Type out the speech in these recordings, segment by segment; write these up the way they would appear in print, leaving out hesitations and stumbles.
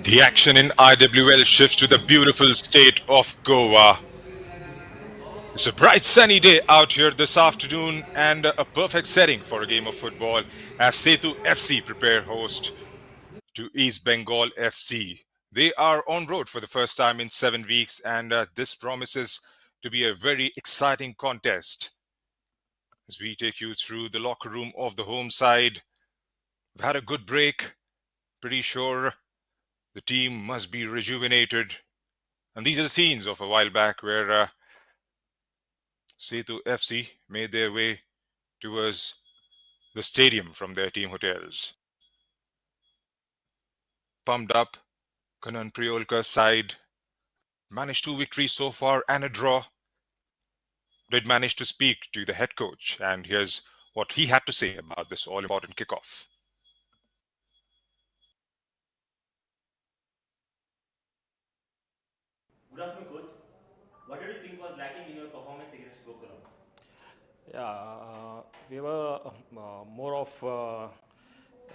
The action in IWL shifts to the beautiful state of Goa. It's a bright sunny day out here this afternoon and a perfect setting for a game of football as Sethu FC prepare host to East Bengal FC. They are on road for the first time in 7 weeks and this promises to be a very exciting contest. As we take you through the locker room of the home side, we've had a good break. Pretty sure the team must be rejuvenated. And these are the scenes of a while back where Sethu FC made their way towards the stadium from their team hotels. Pumped up, Kanan Priolka's side managed 2 victories so far and a draw. Did manage to speak to the head coach, and here's what he had to say about this all important kickoff. Good afternoon, coach. What did you think was lacking in your performance against Gokulam? Yeah, we were more of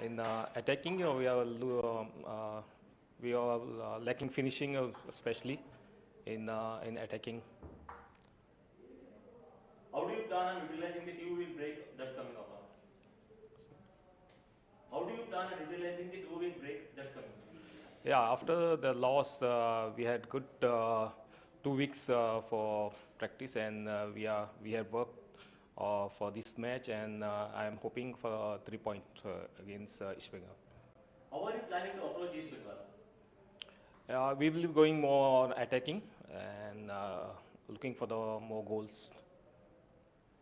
in attacking. We are lacking finishing, especially in attacking. How do you plan on utilizing the 2 week break that's coming up? How do you plan on utilizing the 2 week break that's coming? Yeah, after the loss, we had good 2 weeks for practice, and we have worked for this match, and I am hoping for 3 point against East Bengal. How are you planning to approach East Bengal? We will be going more on attacking and looking for the more goals.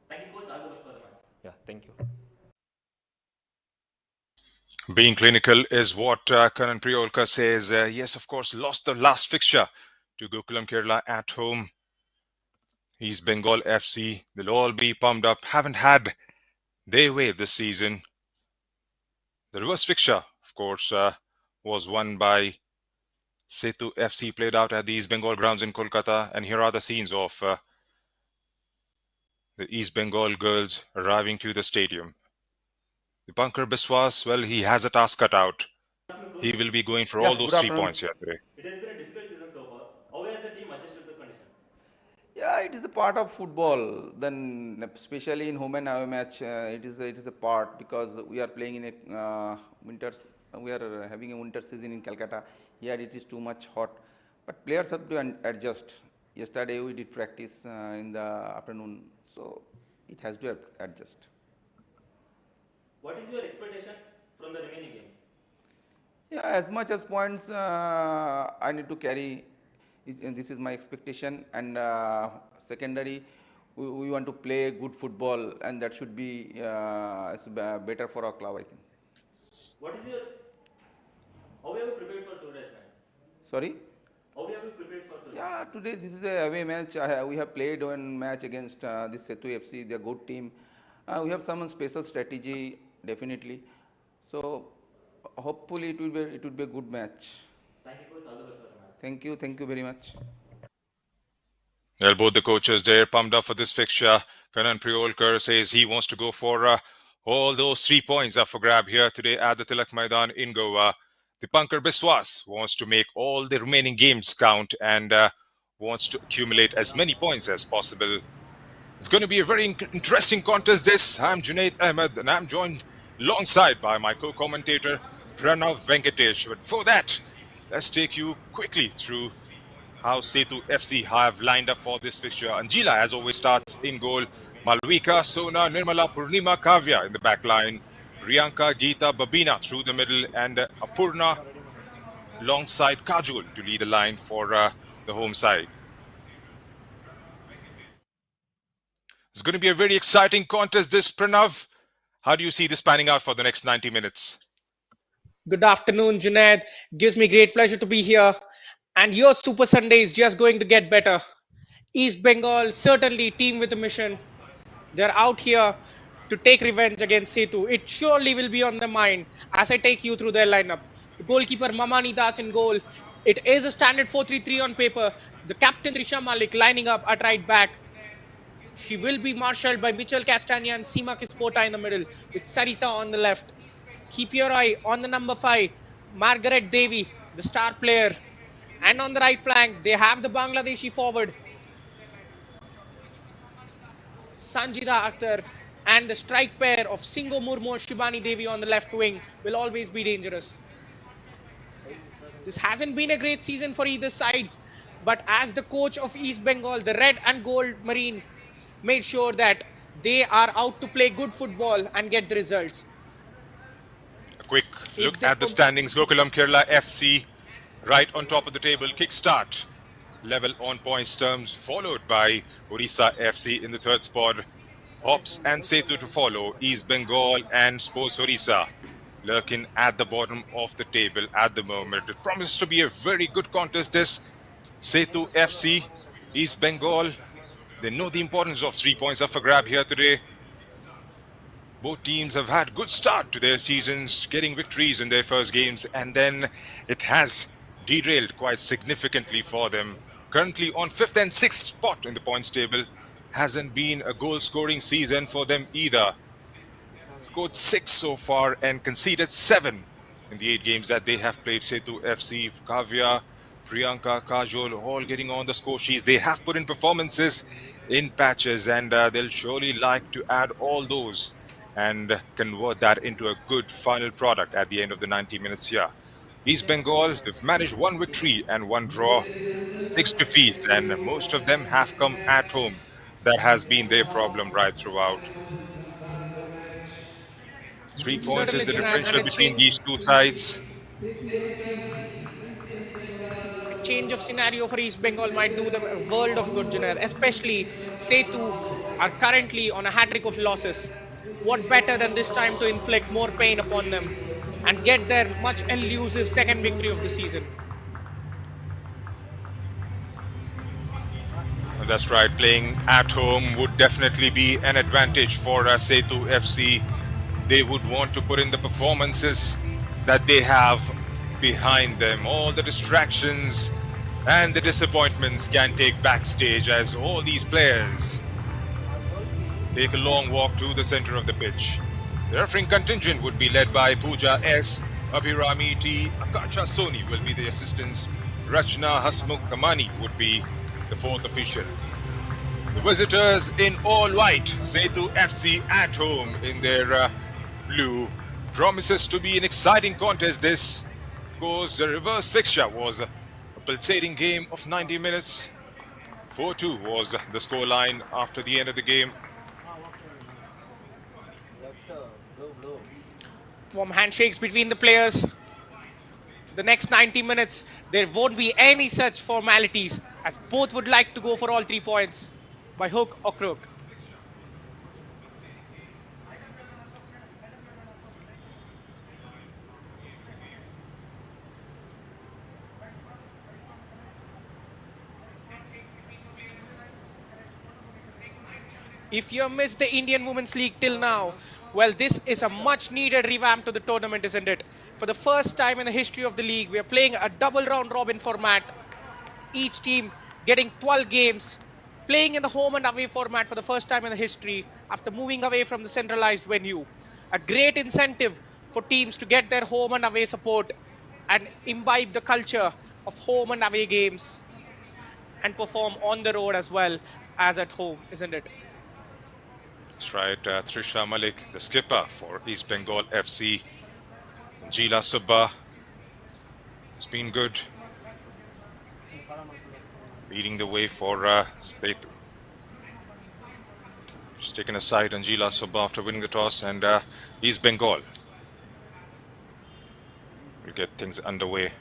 Thank you, coach. All the best for the match. Yeah, thank you. Being clinical is what Kanan Priolka says. Yes, of course, lost the last fixture to Gokulam Kerala at home. East Bengal FC, they'll all be pumped up. Haven't had their way this season. The reverse fixture, of course, was won by Sethu FC, played out at the East Bengal grounds in Kolkata. And here are the scenes of the East Bengal girls arriving to the stadium. The Pankar Biswas, well, he has a task cut out. Good afternoon, He coach. will be going for Yeah, all good those three afternoon. points here today. It has been a difficult season so far. How has the team adjusted to the condition? Yeah, it is a part of football. Then, especially in home and away match, it is a part because we are playing in a winters. We are having a winter season in Calcutta. Here it is too much hot, but players have to adjust. Yesterday we did practice in the afternoon, so it has to adjust. What is your expectation from the remaining games? Yeah, as much as points I need to carry, and this is my expectation. And secondary, we want to play good football, and that should be better for our club, I think. What is your how have you prepared for today's match? Sorry. How have you prepared for today's match? Yeah, today this is a away match. We have played one match against this Sethu FC. They're a good team. We have some special strategy, definitely. So hopefully it will be a good match. Thank you, coach. All the best for the match. Thank you very much. Well, both the coaches there pumped up for this fixture. Kanan Priolkar says he wants to go for all those 3 points up for grab here today at the Tilak Maidan in Goa. The Pankar Biswas wants to make all the remaining games count and wants to accumulate as many points as possible. It's going to be a very interesting contest this. I'm Junaid Ahmed and I'm joined alongside by my co-commentator Pranav Venkatesh. But before that, let's take you quickly through how Sethu FC have lined up for this fixture. Anjila, as always, starts in goal. Malvika, Sona, Nirmala, Purnima, Kavya in the back line. Priyanka, Geeta, Babina through the middle, and Apurna alongside Kajul to lead the line for the home side. It's going to be a very exciting contest, this, Pranav. How do you see this panning out for the next 90 minutes? Good afternoon, Junaid. Gives me great pleasure to be here. And your Super Sunday is just going to get better. East Bengal, certainly team with a mission. They're out here to take revenge against Sethu. It surely will be on their mind as I take you through their lineup. The goalkeeper Mamani Das in goal. It is a standard 4-3-3 on paper. The captain Trisha Malik lining up at right back. She will be marshaled by Mitchell Castagna and Seema Kispota in the middle, with Sarita on the left. Keep your eye on the number 5, Margaret Devi, the star player. And on the right flank, they have the Bangladeshi forward, Sanjida Akhtar, and the strike pair of Singo Murmu and Shibani Devi on the left wing will always be dangerous. This hasn't been a great season for either sides, but as the coach of East Bengal, the red and gold marine made sure that they are out to play good football and get the results. A quick If look they at the standings. Gokulam Kerala FC right on top of the table. Kickstart level on points terms, followed by Orissa FC in the third spot. Hops and Sethu to follow. East Bengal and Sports Orissa lurking at the bottom of the table at the moment. It promises to be a very good contest. This Sethu FC, East Bengal, they know the importance of 3 points up for grab here today. Both teams have had good start to their seasons, getting victories in their first games, and then it has derailed quite significantly for them. Currently on 5th and 6th spot in the points table, hasn't been a goal-scoring season for them either. Scored 6 so far and conceded 7 in the 8 games that they have played. Sethu FC, Kavya, Priyanka, Kajol, all getting on the score sheets. They have put in performances in patches, and they'll surely like to add all those and convert that into a good final product at the end of the 90 minutes here. East Bengal, they've managed 1 victory and 1 draw, 6 defeats, and most of them have come at home. That has been their problem right throughout. 3 points is certainly, the Junaid, and differential between these two sides. a change of scenario for East Bengal might do them a world of good, Junaid. Especially Setu are currently on a hat trick of losses. What better than this time to inflict more pain upon them and get their much elusive second victory of the season? That's right, playing at home would definitely be an advantage for Sethu FC. They would want to put in the performances that they have behind them. All the distractions and the disappointments can take backstage as all these players take a long walk to the center of the pitch. The refereeing contingent would be led by Pooja S, Abhirami T, Akansha Soni will be the assistants. Rachna Hasmukh Kamani would be the fourth official. The visitors in all white, Sethu FC at home in their blue. Promises to be an exciting contest this. Of course, the reverse fixture was a pulsating game of 90 minutes. 4-2 was the scoreline after the end of the game. Warm handshakes between the players. For the next 90 minutes, there won't be any such formalities as both would like to go for all 3 points by hook or crook. If you have missed the Indian Women's League till now, well, this is a much needed revamp to the tournament, isn't it? For the first time in the history of the league, we are playing a double round robin format, each team getting 12 games, playing in the home and away format for the first time in the history after moving away from the centralized venue. A great incentive for teams to get their home and away support and imbibe the culture of home and away games and perform on the road as well as at home, isn't it? That's right, Trisha Malik, the skipper for East Bengal FC. Jila Subba has been good, leading the way for Sethu. She's taken a side on Jila Subba after winning the toss, and East Bengal will get things underway.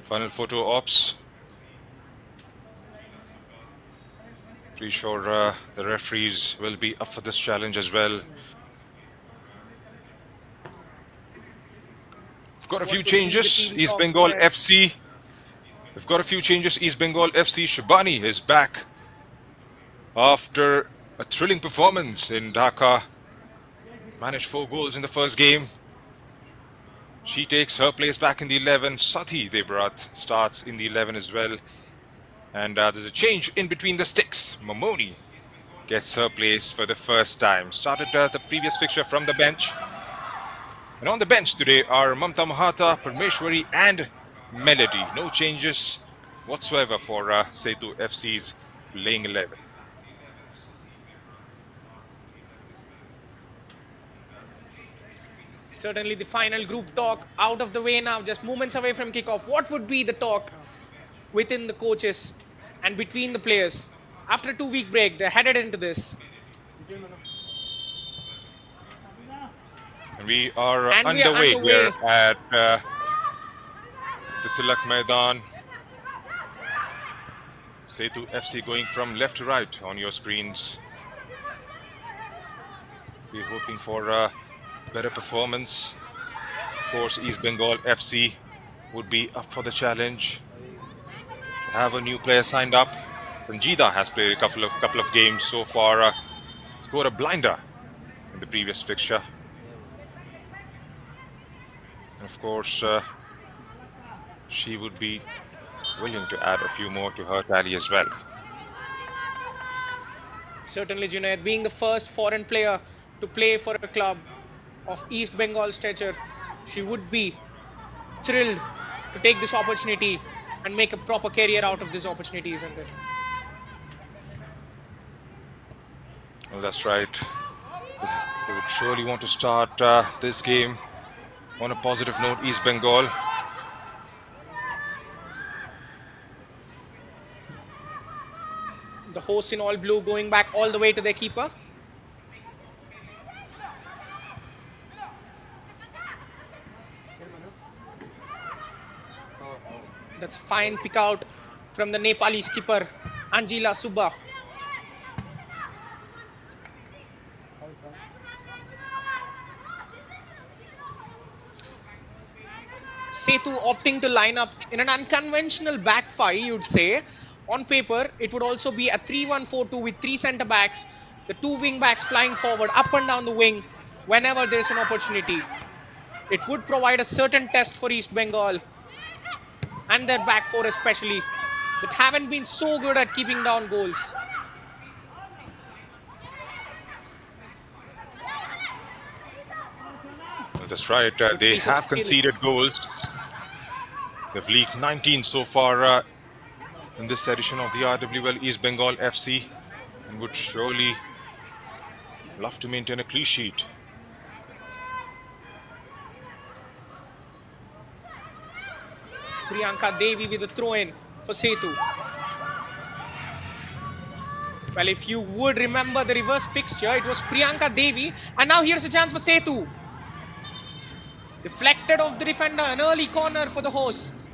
Final photo ops. Pretty sure the referees will be up for this challenge as well. We've got a few What would be the changes. team East talk Bengal there? FC. We've got a few changes. East Bengal FC. Shibani is back after a thrilling performance in Dhaka. Managed 4 goals in the first game. She takes her place back in the 11. Sathi Debrat starts in the 11 as well. And there's a change in between the sticks. Mamoni gets her place for the first time. Started the previous fixture from the bench. And on the bench today are Mamta Mahata, Parmeshwari, and Melody. No changes whatsoever for Sethu FC's playing 11. Certainly, the final group talk out of the way now, just moments away from kickoff. What would be the talk within the coaches and between the players? After a 2-week break, they're headed into this. And we are And we are underway here underway. at the Tilak Maidan. Sethu FC going from left to right on your screens. We're hoping for a better performance. Of course, East Bengal FC would be up for the challenge. They have a new player signed up. Sanjita has played a couple of games so far. Scored a blinder in the previous fixture. And of course, she would be willing to add a few more to her tally as well. Certainly, Junaid, being the first foreign player to play for a club of East Bengal stature, she would be thrilled to take this opportunity and make a proper career out of this opportunity, isn't it? Well, that's right. They would surely want to start this game on a positive note, East Bengal. The hosts in all blue going back all the way to their keeper. That's fine pick out from the Nepali skipper, Anjila Subba. Sethu opting to line up in an unconventional back five, you'd say. On paper, it would also be a 3-1-4-2 with 3 centre backs, the 2 wing backs flying forward up and down the wing whenever there is an opportunity. It would provide a certain test for East Bengal and their back four especially, that haven't been so good at keeping down goals. Well, that's right. Good They piece of have skill. conceded goals. They've leaked 19 so far in this edition of the IWL East Bengal FC, and would surely love to maintain a clean sheet. Priyanka Devi with a throw-in for Sethu. Well, if you would remember the reverse fixture, it was Priyanka Devi, and now here's a chance for Sethu. Deflected off the defender, an early corner for the hosts.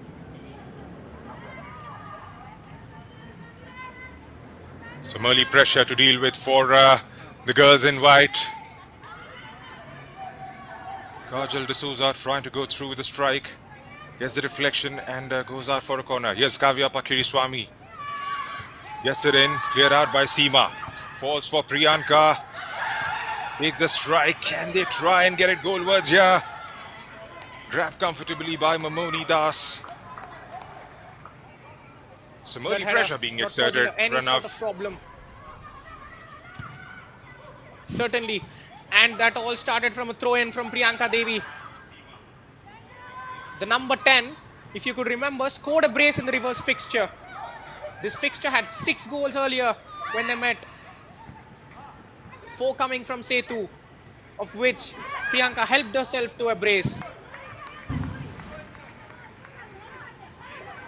Some early pressure to deal with for the girls in white. Kajal D'Souza trying to go through with a strike. Gets the deflection and goes out for a corner. Here's Kavya Pakiriswamy. Gets it in, cleared out by Seema. Falls for Priyanka. Takes the strike. Can they try and get it goalwards here? Grabbed comfortably by Mamoni Das. Some early pressure being exerted. Any Run sort out. of problem. Certainly. And that all started from a throw-in from Priyanka Devi. The number 10, if you could remember, scored a brace in the reverse fixture. This fixture had 6 goals earlier when they met. 4 coming from Sethu, of which Priyanka helped herself to a brace.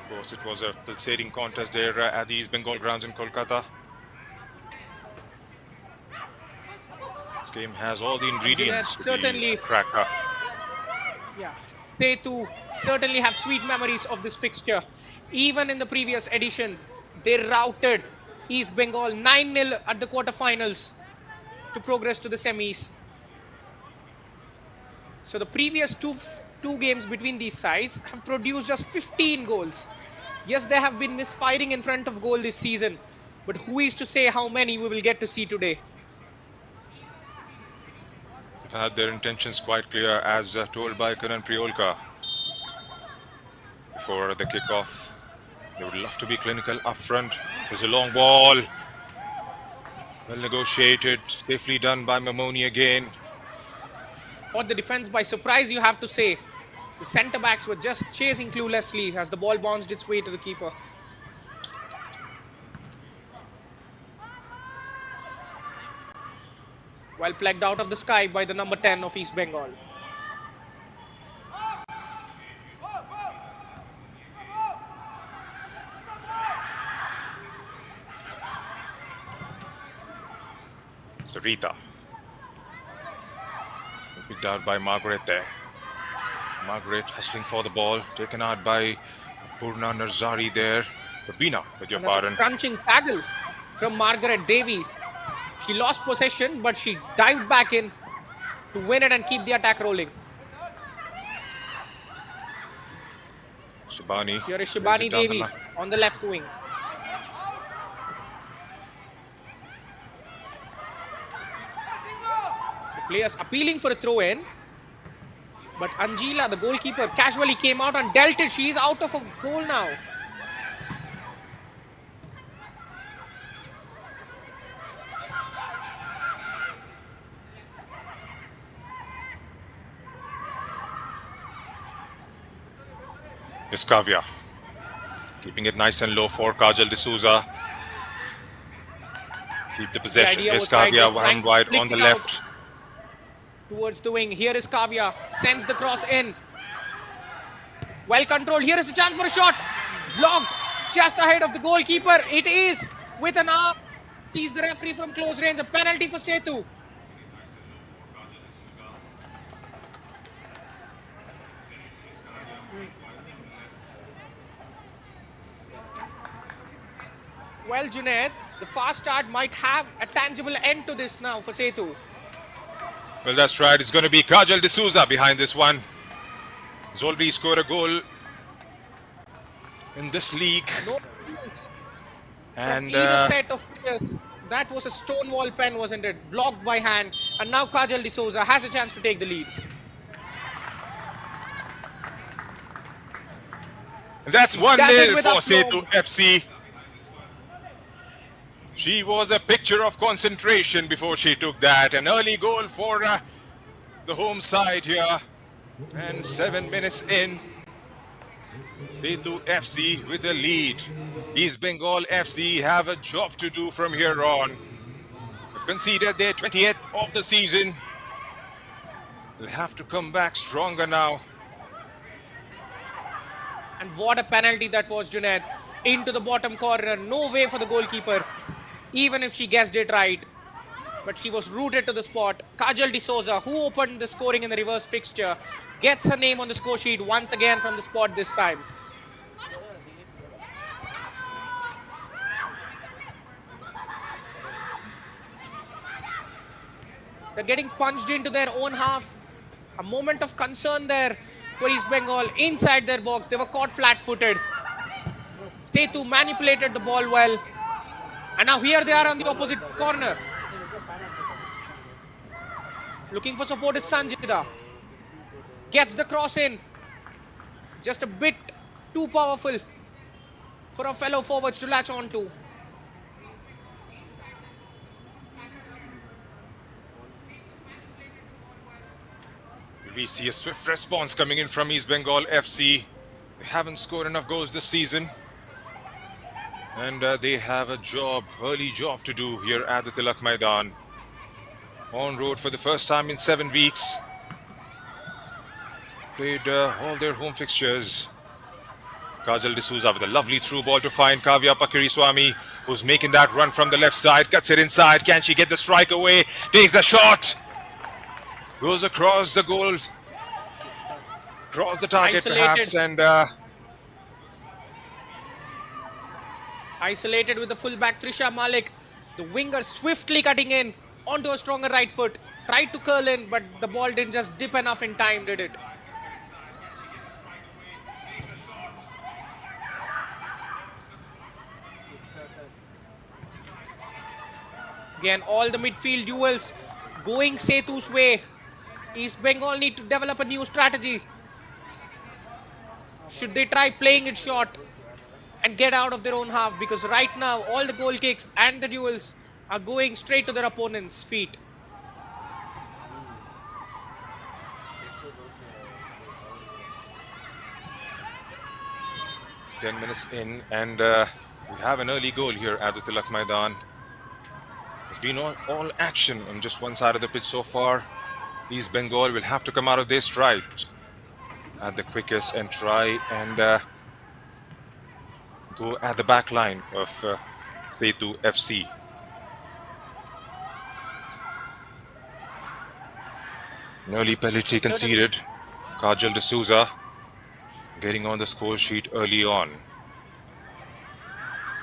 Of course, it was a pulsating contest there at the East Bengal grounds in Kolkata. This game has all the ingredients to be a cracker. Yeah, Sethu certainly have sweet memories of this fixture. Even in the previous edition, they routed East Bengal 9-0 at the quarterfinals to progress to the semis. So the previous two games between these sides have produced just 15 goals. Yes, there have been misfiring in front of goal this season, but who is to say how many we will get to see today? They've had their intentions quite clear, as told by Karan Priolka before the kickoff. They would love to be clinical up front. There's a long ball. Well negotiated, safely done by Mamoni again. Caught the defense by surprise, you have to say. The centre backs were just chasing cluelessly as the ball bounced its way to the keeper. Well plugged out of the sky by the number 10 of East Bengal. Sarita. Picked out by Margaret there. Margaret hustling for the ball, taken out by Purna Narzari there. Rabina, beg your And that's a pardon. crunching tackle from Margaret Devi. She lost possession, but she dived back in to win it and keep the attack rolling. Shibani Here is lays it Shibani down the Devi line. on the left wing. The players appealing for a throw in. But Anjila, the goalkeeper, casually came out and dealt it. She is out of a goal now. Is Kavya. Keeping it nice and low for Kajal D'Souza. Keep the The possession. idea Is was right. They're Kavya trying one to wide flick on the it out left. towards the wing. Here is Kavya. Sends the cross in. Well controlled. Here is the chance for a shot. Blocked just ahead of the goalkeeper. It is with an arm. Sees the referee from close range. A penalty for Sethu. Well, Junaid, the fast start might have a tangible end to this now for Sethu. Well, that's right. It's going to be Kajal D'Souza behind this one. He's already scored a goal in this league. No chance from And either set of players. That was a stonewall pen, wasn't it? Blocked by hand. And now Kajal D'Souza has a chance to take the lead. that's 1-0 Gathered with for aplomb. Sethu FC. She was a picture of concentration before she took that. An early goal for the home side here. And 7 minutes in, Sethu FC with a lead. East Bengal FC have a job to do from here on. They've conceded their 20th of the season. They'll have to come back stronger now. And what a penalty that was, Junaid. Into the bottom corner. No way for the goalkeeper. Even if she guessed it right. But she was rooted to the spot. Kajal D'Souza, who opened the scoring in the reverse fixture, gets her name on the score sheet once again from the spot this time. They're getting punched into their own half. A moment of concern there for East Bengal inside their box. They were caught flat-footed. Sethu manipulated the ball well. And now here they are on the opposite corner. Looking for support is Sanjida. Gets the cross in. Just a bit too powerful for our fellow forwards to latch onto. We see a swift response coming in from East Bengal FC. They haven't scored enough goals this season. And they have a early job to do here at the Tilak Maidan. On road for the first time in 7 weeks. Played all their home fixtures. Kajal D'Souza with a lovely through ball to find Kavya Pakiriswamy, who's making that run from the left side. Cuts it inside. Can she get the strike away? Takes the shot. Goes across the goal. Across the target Isolated. perhaps. And Isolated with the fullback Trisha Malik. The winger swiftly cutting in onto a stronger right foot. Tried to curl in, but the ball didn't just dip enough in time, did it? Again, all the midfield duels going Sethu's way. East Bengal need to develop a new strategy. Should they try playing it short and get out of their own half? Because right now, all the goal kicks and the duels are going straight to their opponent's feet. 10 minutes in, and we have an early goal here at the Tilak Maidan. It's been all action on just one side of the pitch so far. East Bengal will have to come out of their stride at the quickest and try and go at the back line of Sethu FC. An early penalty Certainly. conceded. Kajal D'Souza getting on the score sheet early on.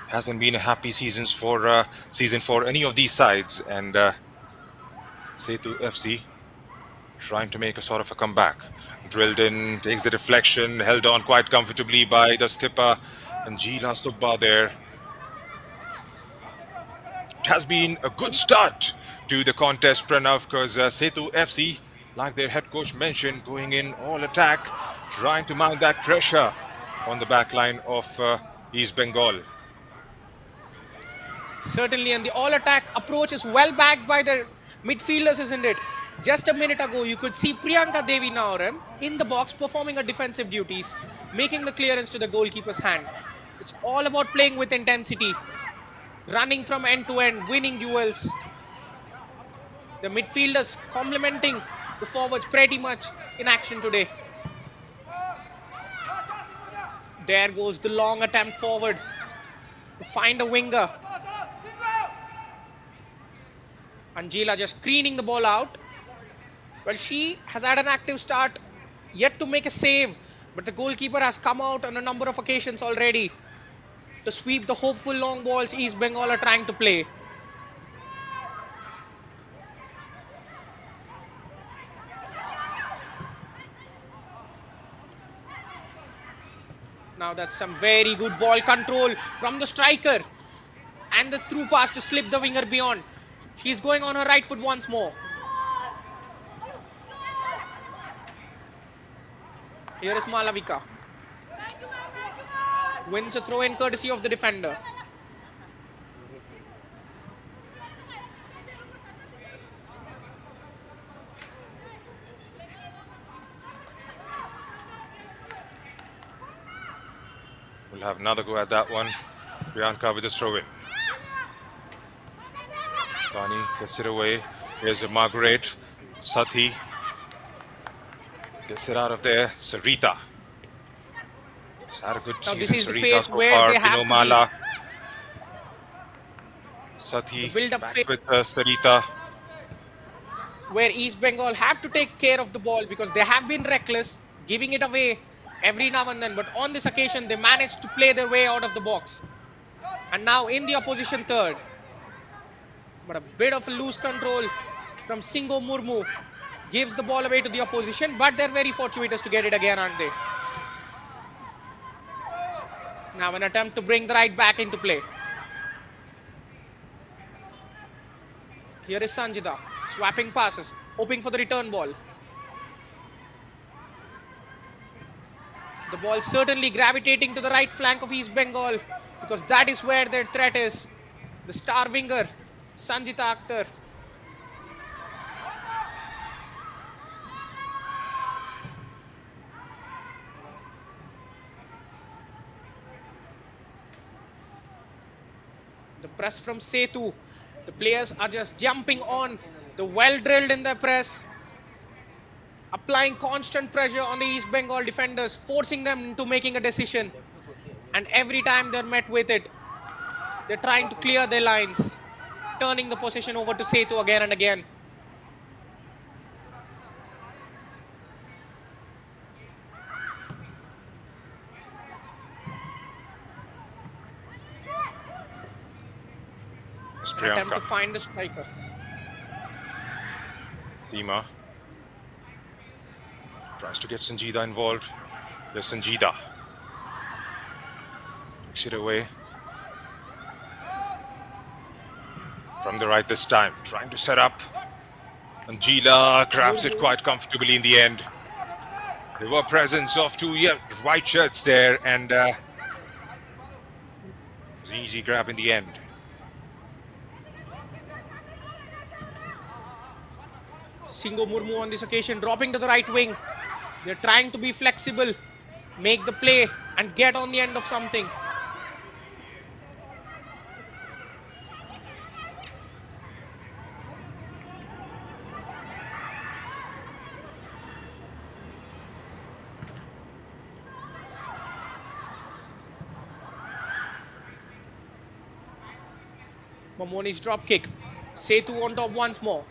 Hasn't been a happy season for any of these sides, and Sethu FC trying to make a sort of a comeback. Drilled in, takes the deflection, held on quite comfortably by the skipper and Gila Subba there. It has been a good start to the contest, Pranav, because Sethu FC, like their head coach mentioned, going in all attack, trying to mount that pressure on the back line of East Bengal. Certainly, and the all-attack approach is well backed by the midfielders, isn't it? Just a minute ago, you could see Priyanka Devi Nauran in the box performing her defensive duties, making the clearance to the goalkeeper's hand. It's all about playing with intensity, running from end to end, winning duels. The midfielders complementing the forwards pretty much in action today. There goes the long attempt forward to find a winger. Angela just screening the ball out. Well, she has had an active start, yet to make a save, but the goalkeeper has come out on a number of occasions already to sweep the hopeful long balls East Bengal are trying to play. Now that's some very good ball control from the striker, and the through pass to slip the winger beyond. She's going on her right foot once more. Here is Malavika. Wins a throw in courtesy of the defender. We'll have another go at that one. Priyanka with a throw in. Spani gets it away. Here's a Margaret. Sati gets it out of there. Sarita. She's had a good Now this season, is the Sarita, phase so where far. they have to be. Mala. Sati The build-up back phase with Sarita. where East Bengal have to take care of the ball because they have been reckless, giving it away every now and then. But on this occasion, they managed to play their way out of the box. And now in the opposition third. But a bit of a loose control from Singo Murmu gives the ball away to the opposition. But they're very fortuitous to get it again, aren't they? Now an attempt to bring the right back into play. Here is Sanjita, swapping passes, hoping for the return ball. The ball certainly gravitating to the right flank of East Bengal because that is where their threat is. The star winger, Sanjita Akhtar. The press from Sethu. The players are just jumping on. They're well drilled in their press. Applying constant pressure on the East Bengal defenders, forcing them into making a decision. And every time they're met with it, they're trying to clear their lines, turning the possession over to Sethu again and again. It's Attempt to Priyanka. find the striker. Seema tries to get Sanjida involved. There's Sanjida. Takes it away. From the right this time. Trying to set up. Angela grabs it quite comfortably in the end. There were presence of two white shirts there, and it was an easy grab in the end. Singo Murmu on this occasion dropping to the right wing. They're trying to be flexible, make the play and get on the end of something. Mamoni's drop kick. Sethu on top once more.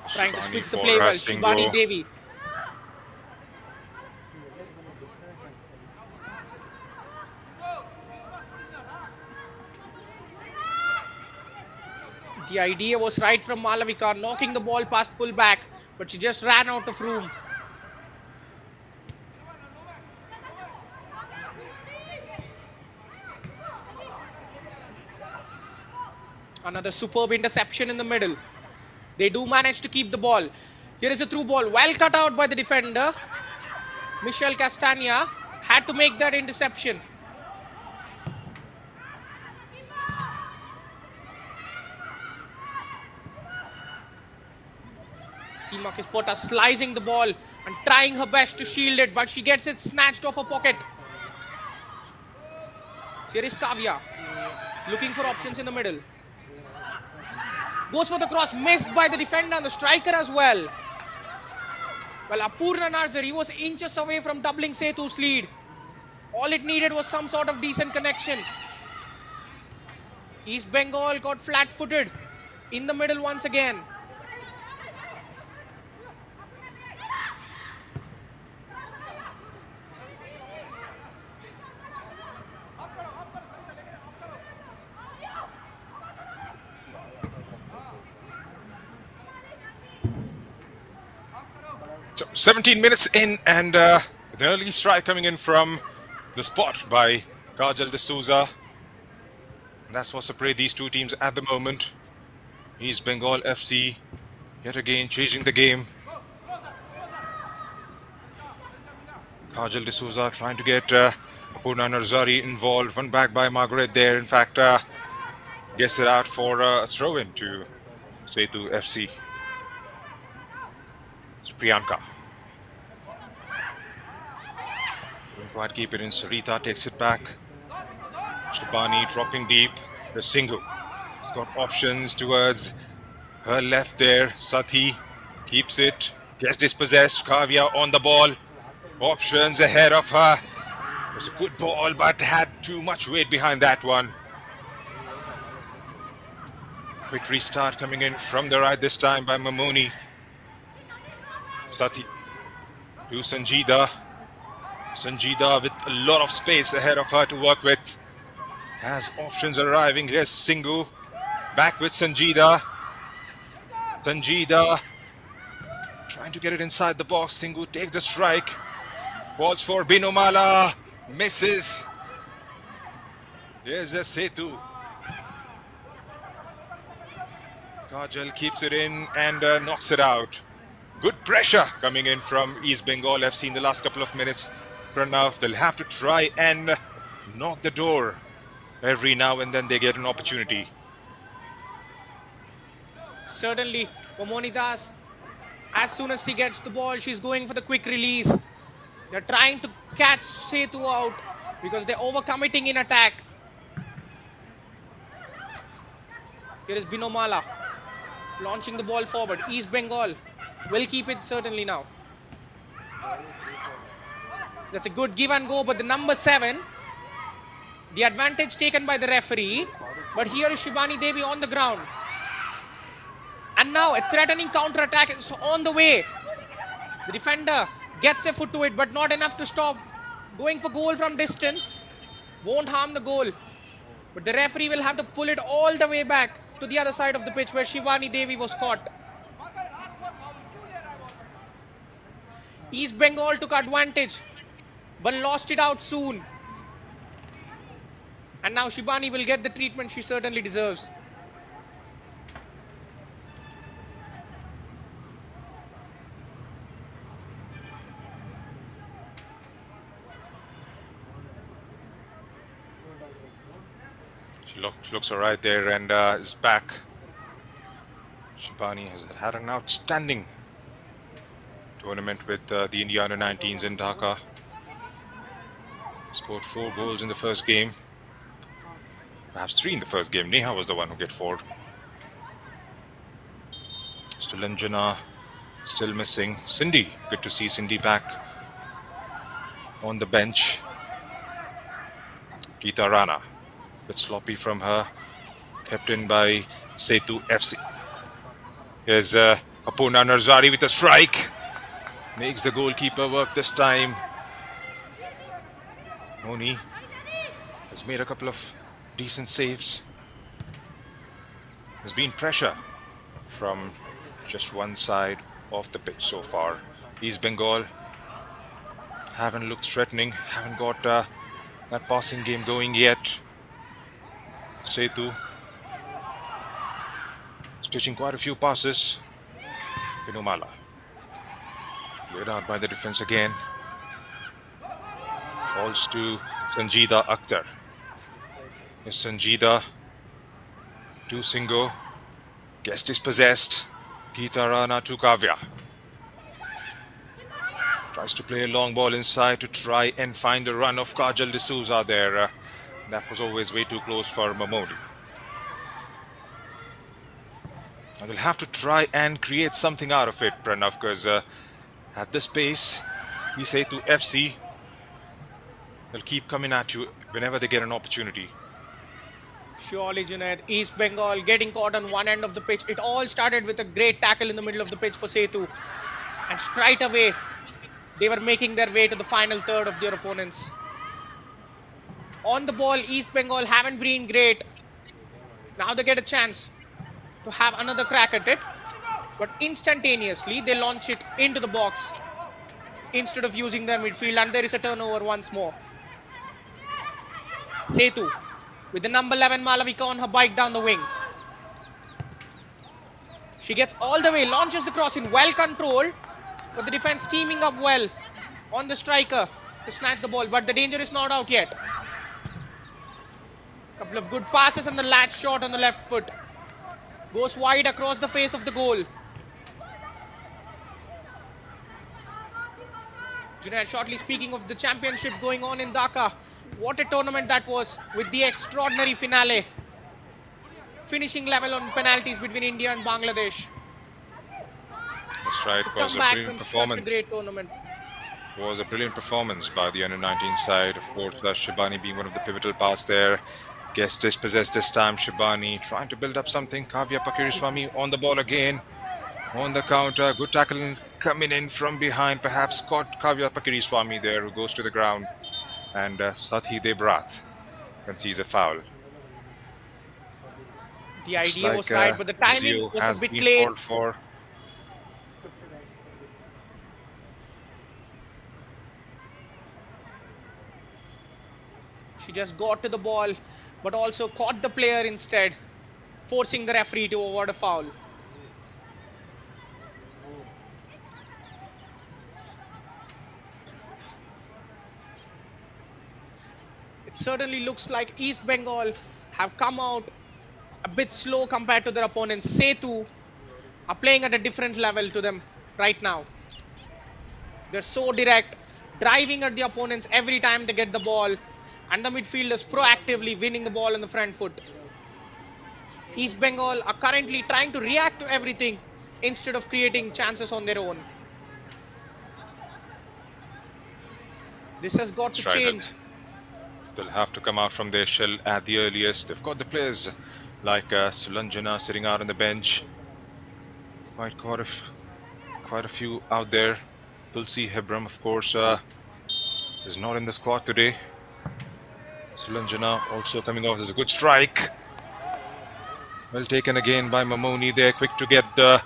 Trying to Shibani switch the for play well. Shibani Singhu. Devi. The idea was right from Malavika, knocking the ball past fullback, but she just ran out of room. Another superb interception in the middle. They do manage to keep the ball. Here is a through ball, well cut out by the defender. Michelle Castagna had to make that interception. Seema Kispota slicing the ball and trying her best to shield it, but she gets it snatched off her pocket. Here is Kavya looking for options in the middle. Goes for the cross, missed by the defender and the striker as well. Well, Apurna Narzari was inches away from doubling Sethu's lead. All it needed was some sort of decent connection. East Bengal got flat-footed in the middle once again. So 17 minutes in, and an early strike coming in from the spot by Kajal D'Souza. That's what separates these two teams at the moment. East Bengal FC yet again changing the game. Kajal D'Souza trying to get Apurna Narzari involved. One back by Margaret there. In fact, gets it out for a throw-in to Sethu FC. It's Priyanka. Couldn't quite keep it in. Sarita takes it back. Shibani dropping deep. The Singhu. He's got options towards her left there. Sathi keeps it. Gets dispossessed. Kavya on the ball. Options ahead of her. It was a good ball, but had too much weight behind that one. Quick restart coming in from the right this time by Mamoni. Sathi to Sanjida. Sanjida with a lot of space ahead of her to work with. Has options arriving. Here's Singhu. Back with Sanjida. Sanjida trying to get it inside the box. Singhu takes the strike. Falls for Binomala. Misses. Here's a Sethu. Kajal keeps it in and knocks it out. Good pressure coming in from East Bengal FC in the last couple of minutes. Pranav, they'll have to try and knock the door. Every now and then they get an opportunity. Certainly, Mamoni Das, as soon as she gets the ball, she's going for the quick release. They're trying to catch Sethu out because they're overcommitting in attack. Here is Binomala launching the ball forward. East Bengal will keep it certainly now. That's a good give and go, but the number 7, the advantage taken by the referee. But here is Shibani Devi on the ground. And now a threatening counter-attack is on the way. The defender gets a foot to it, but not enough to stop. Going for goal from distance. Won't harm the goal. But the referee will have to pull it all the way back to the other side of the pitch where Shivani Devi was caught. East Bengal took advantage, but lost it out soon. And now Shibani will get the treatment she certainly deserves. She looks all right there and is back. She Shibani has had an outstanding tournament with the India under-19s in Dhaka. Scored 4 goals in the first game. Perhaps 3 in the first game. Neha was the one who got 4. Sulanjana still missing. Cindy, good to see Cindy back on the bench. Geeta Rana, bit sloppy from her. Kept in by Sethu FC. Here's Apurna Narzari with a strike. Makes the goalkeeper work this time. Moni has made a couple of decent saves. There's been pressure from just one side of the pitch so far. East Bengal haven't looked threatening, haven't got that passing game going yet. Sethu stitching quite a few passes. Pinumala cleared out by the defense again. Falls to Sanjida Akhtar. Here's Sanjida to Singo. Guest is possessed. Geeta Rana to Kavya. Tries to play a long ball inside to try and find the run of Kajal D'Souza there. That was always way too close for Mamoni. And they'll have to try and create something out of it, Pranav, because at this pace, we say to FC, they'll keep coming at you whenever they get an opportunity. Surely, Junaid. East Bengal getting caught on one end of the pitch. It all started with a great tackle in the middle of the pitch for Sethu. And straight away, they were making their way to the final third of their opponents. On the ball, East Bengal haven't been great. Now they get a chance to have another crack at it. But instantaneously, they launch it into the box instead of using their midfield. And there is a turnover once more. Sethu with the number 11 Malavika on her bike down the wing. She gets all the way, launches the cross in, well controlled, but the defense teaming up well on the striker to snatch the ball, but the danger is not out yet. Couple of good passes and the latch shot on the left foot. Goes wide across the face of the goal. Junaid, shortly speaking of the championship going on in Dhaka, what a tournament that was with the extraordinary finale. Finishing level on penalties between India and Bangladesh. That's right, it was a brilliant performance. Such a great tournament. It was a brilliant performance by the under-19 side. Of course, Shibani being one of the pivotal parts there. Guest dispossessed this time. Shibani trying to build up something. Kavya Pakiriswamy on the ball again. On the counter. Good tackle coming in from behind. Perhaps caught Kavya Pakiriswamy there, who goes to the ground. And Sathi Debrat concedes a foul. The idea was right, but the timing was a bit late. For. She just got to the ball, but also caught the player instead, forcing the referee to award a foul. It certainly looks like East Bengal have come out a bit slow compared to their opponents. Sethu are playing at a different level to them right now. They're so direct, driving at the opponents every time they get the ball, and the midfielders proactively winning the ball on the front foot. East Bengal are currently trying to react to everything instead of creating chances on their own. This has got to change. They'll have to come out from their shell at the earliest. They've got the players like Sulanjana sitting out on the bench. Quite a few out there. Tulsi Hebram, of course, is not in the squad today. Sulanjana also coming off as a good strike. Well taken again by Mamoni there. Quick to get the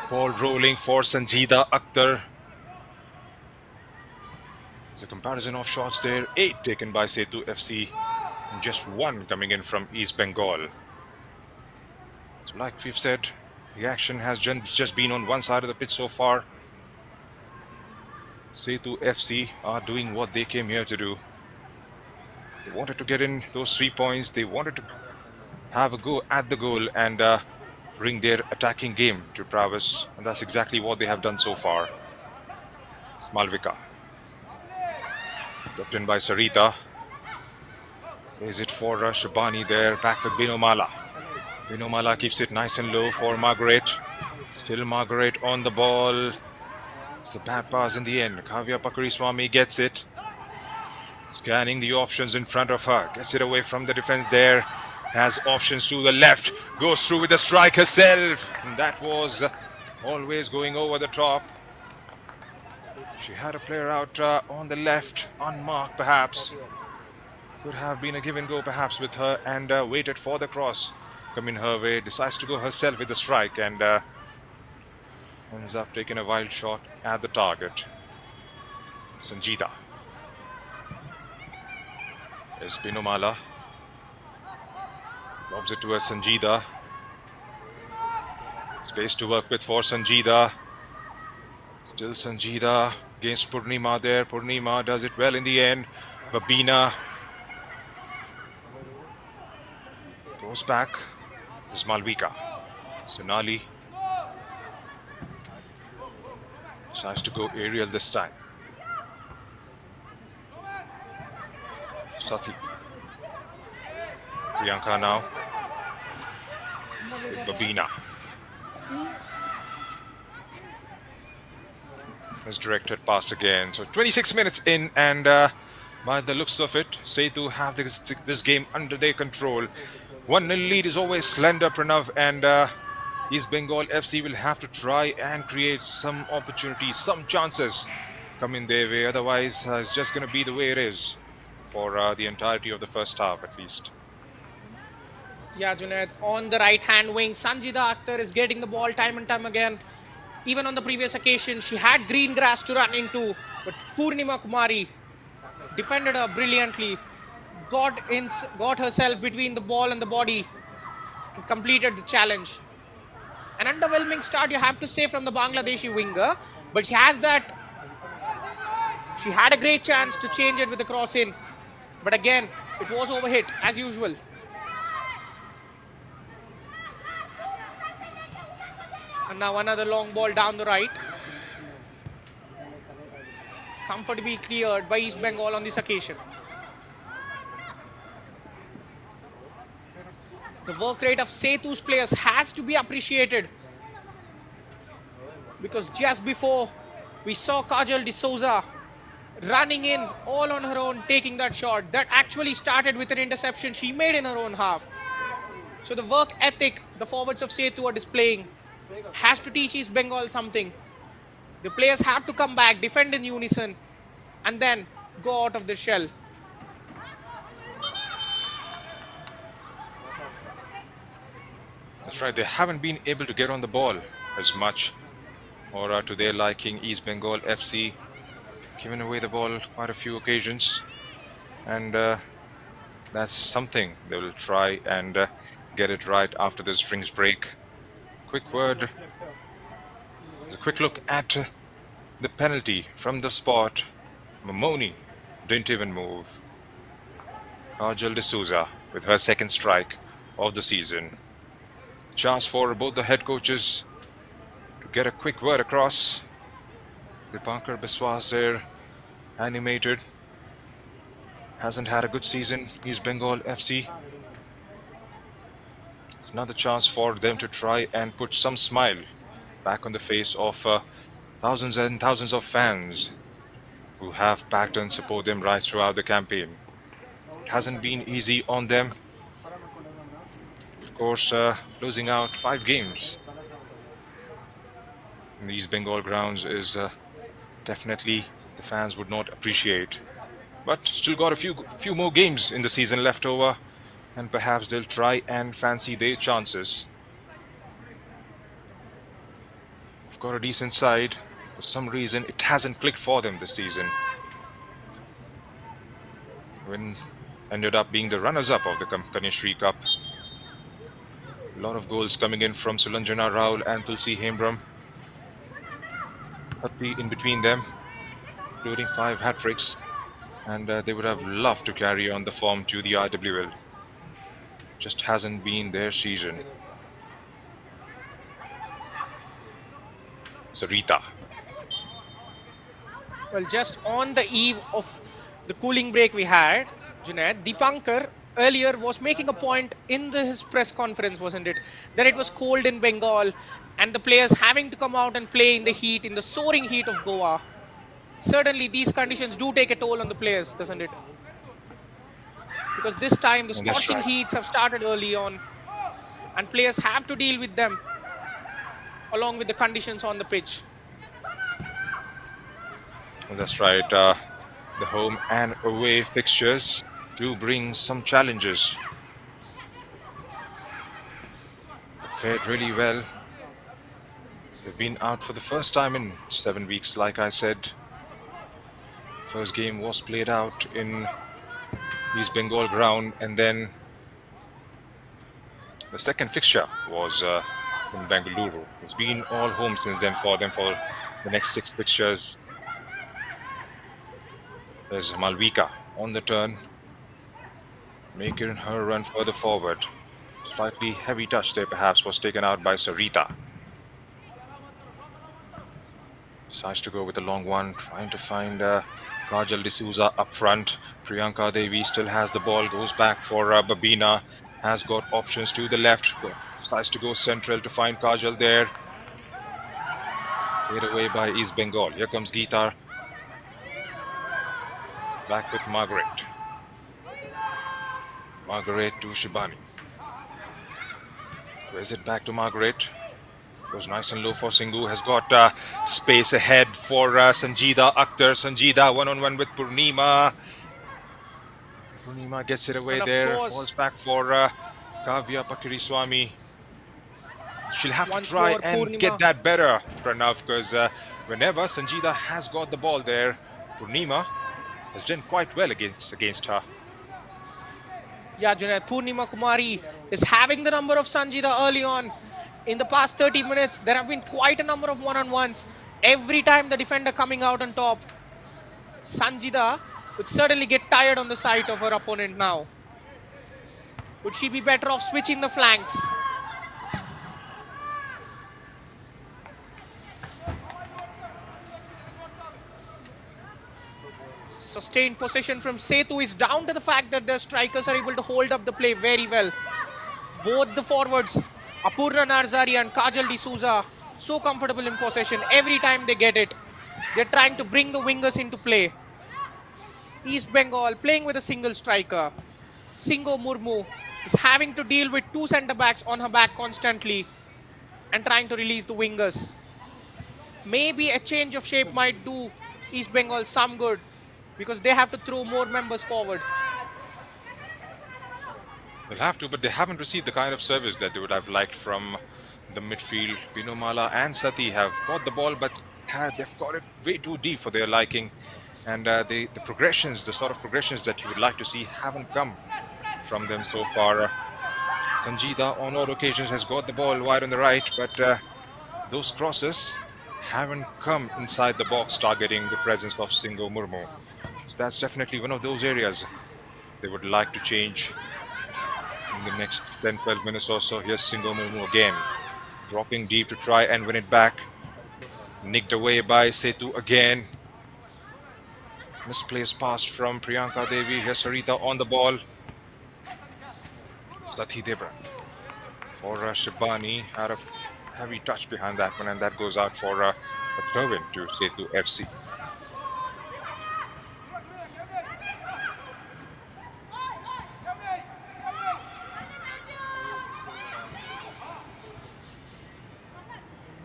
ball rolling for Sanjida Akhtar. There's a comparison of shots there. 8 taken by Sethu FC and just 1 coming in from East Bengal. So like we've said, the action has just been on one side of the pitch so far. Sethu FC are doing what they came here to do. They wanted to get in those 3 points. They wanted to have a go at the goal, and bring their attacking game to prowess, and that's exactly what they have done so far. It's Malvika, captained by Sarita. Is it for Shabani there? Back with Binomala. Binomala keeps it nice and low for Margaret. Still Margaret on the ball. It's a bad pass in the end. Kavya Pakariswamy gets it. Scanning the options in front of her. Gets it away from the defense there. Has options to the left. Goes through with the strike herself. And that was always going over the top. She had a player out on the left, unmarked perhaps. Could have been a give and go perhaps with her, and waited for the cross coming her way. Decides to go herself with the strike and ends up taking a wild shot at the target. Sanjita. Is Binomala. Lobs it to a Sanjita. Space to work with for Sanjita. Still Sanjita against Purnima there. Purnima does it well in the end. Babina goes back. Is Malvika. Sonali tries to go aerial this time. Sati. Priyanka now with Babina. Misdirected pass again. So 26 minutes in, and by the looks of it, Sethu have this game under their control. 1-0 lead is always slender, Pranav, and East Bengal FC will have to try and create some opportunities, some chances coming their way. Otherwise, it's just going to be the way it is for the entirety of the first half, at least. Yeah, Junaid, on the right-hand wing, Sanjida Akhtar is getting the ball time and time again. Even on the previous occasion, she had green grass to run into, but Purnima Kumari defended her brilliantly, got herself between the ball and the body, and completed the challenge. An underwhelming start, you have to say, from the Bangladeshi winger, but she had a great chance to change it with the cross in, but again, it was overhit as usual. And now another long ball down the right. Comfortably cleared by East Bengal on this occasion. The work rate of Sethu's players has to be appreciated, because just before we saw Kajal D'Souza running in all on her own, taking that shot that actually started with an interception she made in her own half. So the work ethic the forwards of Sethu are displaying has to teach East Bengal something. The players have to come back, defend in unison, and then go out of the shell. That's right, they haven't been able to get on the ball as much, or to their liking. East Bengal FC giving away the ball quite a few occasions, and that's something they will try and get it right after this drinks break. Quick word, a quick look at the penalty from the spot. Mamoni didn't even move. Kajal D'Souza with her second strike of the season. Chance for both the head coaches to get a quick word across. Dipankar Biswas there, animated. Hasn't had a good season, East Bengal FC. It's another chance for them to try and put some smile back on the face of thousands and thousands of fans who have backed and support them right throughout the campaign. It hasn't been easy on them. Of course, losing out 5 games in these Bengal grounds is definitely the fans would not appreciate. But still got a few more games in the season left over, and perhaps they'll try and fancy their chances. They've got a decent side. For some reason, it hasn't clicked for them this season. When ended up being the runners-up of the Kanishri Cup. A lot of goals coming in from Sulanjana Raul and Tulsi Hembram. 30 in between them, including 5 hat-tricks. And they would have loved to carry on the form to the IWL. Just hasn't been their season. Sarita. Well, just on the eve of the cooling break we had, Junaid, Deepankar earlier was making a point in his press conference, wasn't it? That it was cold in Bengal and the players having to come out and play in the heat, in the soaring heat of Goa. Certainly, these conditions do take a toll on the players, doesn't it? Because this time the And that's scorching right. heats have started early on, and players have to deal with them along with the conditions on the pitch. And that's right. The home and away fixtures do bring some challenges. They fared really well. They've been out for the first time in 7 weeks, like I said. First game was played out in East Bengal ground, and then the second fixture was in Bengaluru. It's been all home since then for them for the next 6 fixtures. There's Malvika on the turn, making her run further forward. Slightly heavy touch there, perhaps, was taken out by Sarita. Decides to go with a long one, trying to find Kajal D'Souza up front. Priyanka Devi still has the ball, goes back for Babina, has got options to the left. Decides to go central to find Kajal there. Cleared away by East Bengal. Here comes Geeta. Back with Margaret. Margaret to Shibani. Squares it back to Margaret. Goes nice and low for Singhu. Has got space ahead for Sanjida Akhtar. Sanjida one-on-one with Purnima. Purnima gets it away And of there. Falls course, back for Kavya Pakiriswamy. She'll have to once try more, and get Purnima. that better, Pranav, because whenever Sanjida has got the ball there, Purnima has done quite well against her. Yeah, Junaid, Purnima Kumari is having the number of Sanjida early on. In the past 30 minutes, there have been quite a number of one-on-ones. Every time the defender coming out on top, Sanjida would certainly get tired on the side of her opponent now. Would she be better off switching the flanks? Sustained possession from Sethu is down to the fact that the strikers are able to hold up the play very well. Both the forwards, Apurna Narzari and Kajal D'Souza, so comfortable in possession. Every time they get it, they're trying to bring the wingers into play. East Bengal playing with a single striker. Singo Murmu is having to deal with two centre backs on her back constantly and trying to release the wingers. Maybe a change of shape might do East Bengal some good because they have to throw more members forward. They'll have to, but they haven't received the kind of service that they would have liked from the midfield. Binomala and Sati have got the ball, but they've got it way too deep for their liking. And the progressions, the sort of progressions that you would like to see, haven't come from them so far. Sanjida on all occasions has got the ball wide on the right, but those crosses haven't come inside the box, targeting the presence of Singo Murmu. So that's definitely one of those areas they would like to change in the next 10-12 minutes or so. Here's Singo Murmu again, dropping deep to try and win it back. Nicked away by Sethu again. Misplaced pass from Priyanka Devi. Here's Sarita on the ball. Sathi Debrat for Shibani. Had a heavy touch behind that one, and that goes out for a throw-in to Sethu FC.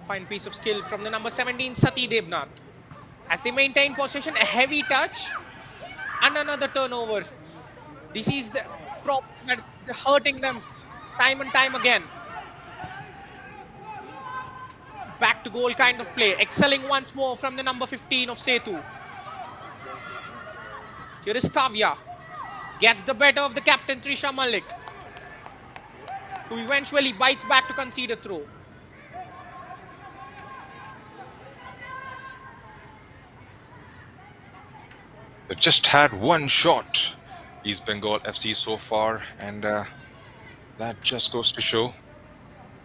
Fine piece of skill from the number 17, Sati Debnath. As they maintain possession, a heavy touch and another turnover. This is the problem that's hurting them time and time again. Back to goal kind of play. Excelling once more from the number 15 of Sethu. Here is Kavya. Gets the better of the captain Trisha Malik, who eventually bites back to concede a throw. They've just had one shot, East Bengal FC so far, and that just goes to show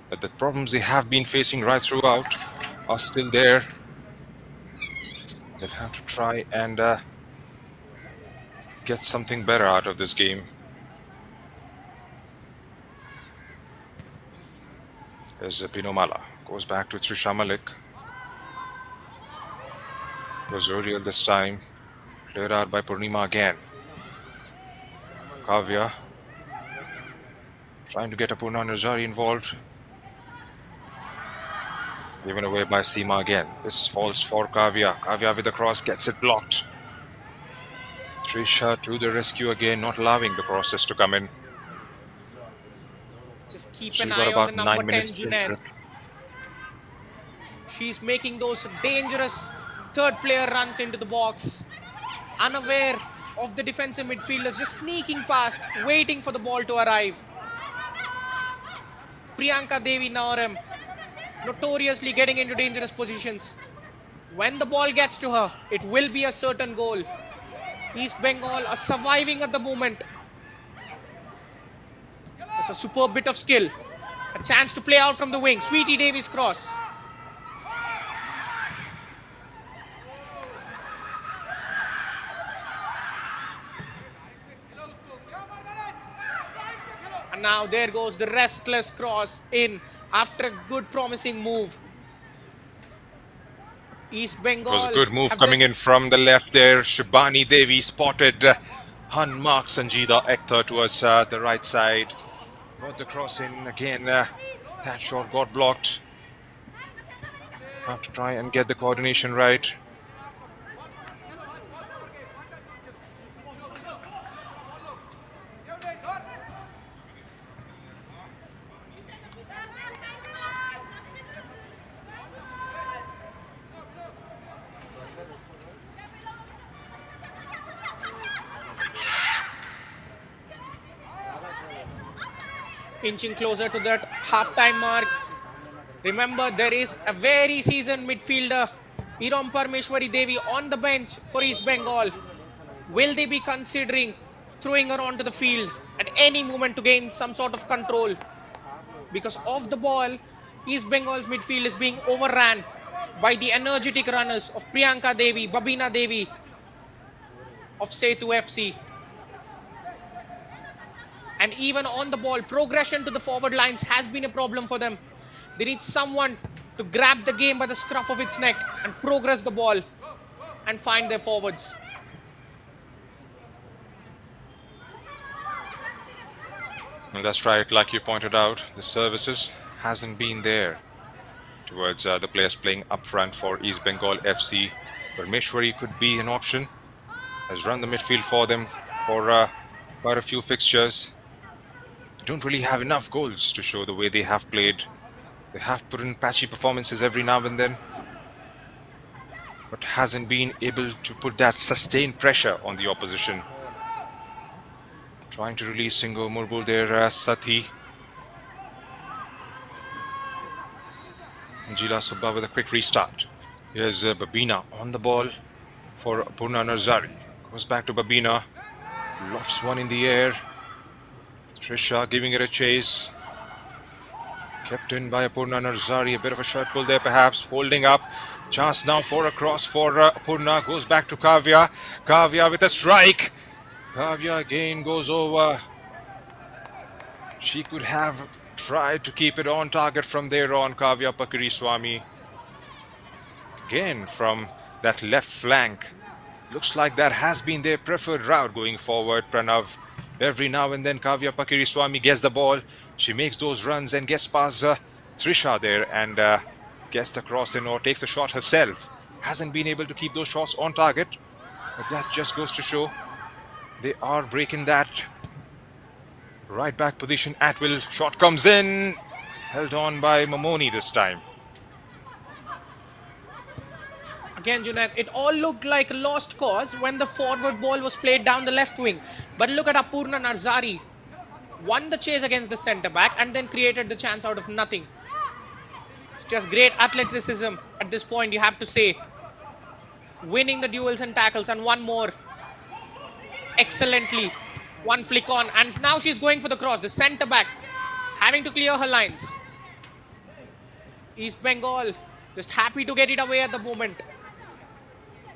that the problems they have been facing right throughout are still there. They'll have to try and get something better out of this game. There's Pinomala. Goes back to Trisha Malik. Was Uriel this time. Cleared out by Purnima again. Kavya trying to get Apurna Nazari involved. Given away by Seema again. This falls for Kavya. Kavya with the cross gets it blocked. Trisha to the rescue again, not allowing the crosses to come in. Just keep She's an got eye on the about number 9 minutes 10, to Junaid. She's making those dangerous third player runs into the box, unaware of the defensive midfielders, just sneaking past, waiting for the ball to arrive. Priyanka Devi Naoram, notoriously getting into dangerous positions. When the ball gets to her, it will be a certain goal. East Bengal are surviving at the moment. It's a superb bit of skill. A chance to play out from the wing. Sweetie Davis cross. And now there goes the restless cross in after a good promising move. East It was a Bengal good move have coming just in from the left there. Shubhani Devi spotted unmarked Sanjida Ekta towards the right side. Got the cross in again. That shot got blocked. Have to try and get the coordination right. inching closer to that half-time mark. Remember, there is a very seasoned midfielder, Iram Parmeshwari Devi, on the bench for East Bengal. Will they be considering throwing her onto the field at any moment to gain some sort of control? Because off the ball, East Bengal's midfield is being overran by the energetic runners of Priyanka Devi, Babina Devi of Sethu FC. And even on the ball, progression to the forward lines has been a problem for them. They need someone to grab the game by the scruff of its neck and progress the ball and find their forwards. And that's right, like you pointed out, the services hasn't been there towards the players playing up front for East Bengal FC. Parmeshwari could be an option. Has run the midfield for them for quite a few fixtures. They don't really have enough goals to show the way they have played. They have put in patchy performances every now and then, but hasn't been able to put that sustained pressure on the opposition. Trying to release Singo Murbul there, Sathi. Jila Subba with a quick restart. Here's Babina on the ball for Purna Narzari. Goes back to Babina. Lofts one in the air. Trisha giving it a chase. Kept in by Apurna Narzari. A bit of a short pull there perhaps. Holding up. Chance now for a cross for Apurna. Goes back to Kavya. Kavya with a strike. Kavya again goes over. She could have tried to keep it on target from there on. Kavya Pakiriswamy. Again from that left flank. Looks like that has been their preferred route going forward, Pranav. Every now and then Kavya Pakiriswamy gets the ball. She makes those runs and gets past Trisha there and gets the cross in or takes a shot herself. Hasn't been able to keep those shots on target. But that just goes to show they are breaking that right back position at will. Shot comes in. Held on by Mamoni this time. Again, Junaid, it all looked like a lost cause when the forward ball was played down the left wing. But look at Apurna Narzari. Won the chase against the centre back and then created the chance out of nothing. It's just great athleticism at this point, you have to say. Winning the duels and tackles, and one more. Excellently. One flick on, and now she's going for the cross. The centre back having to clear her lines. East Bengal Just happy to get it away at the moment.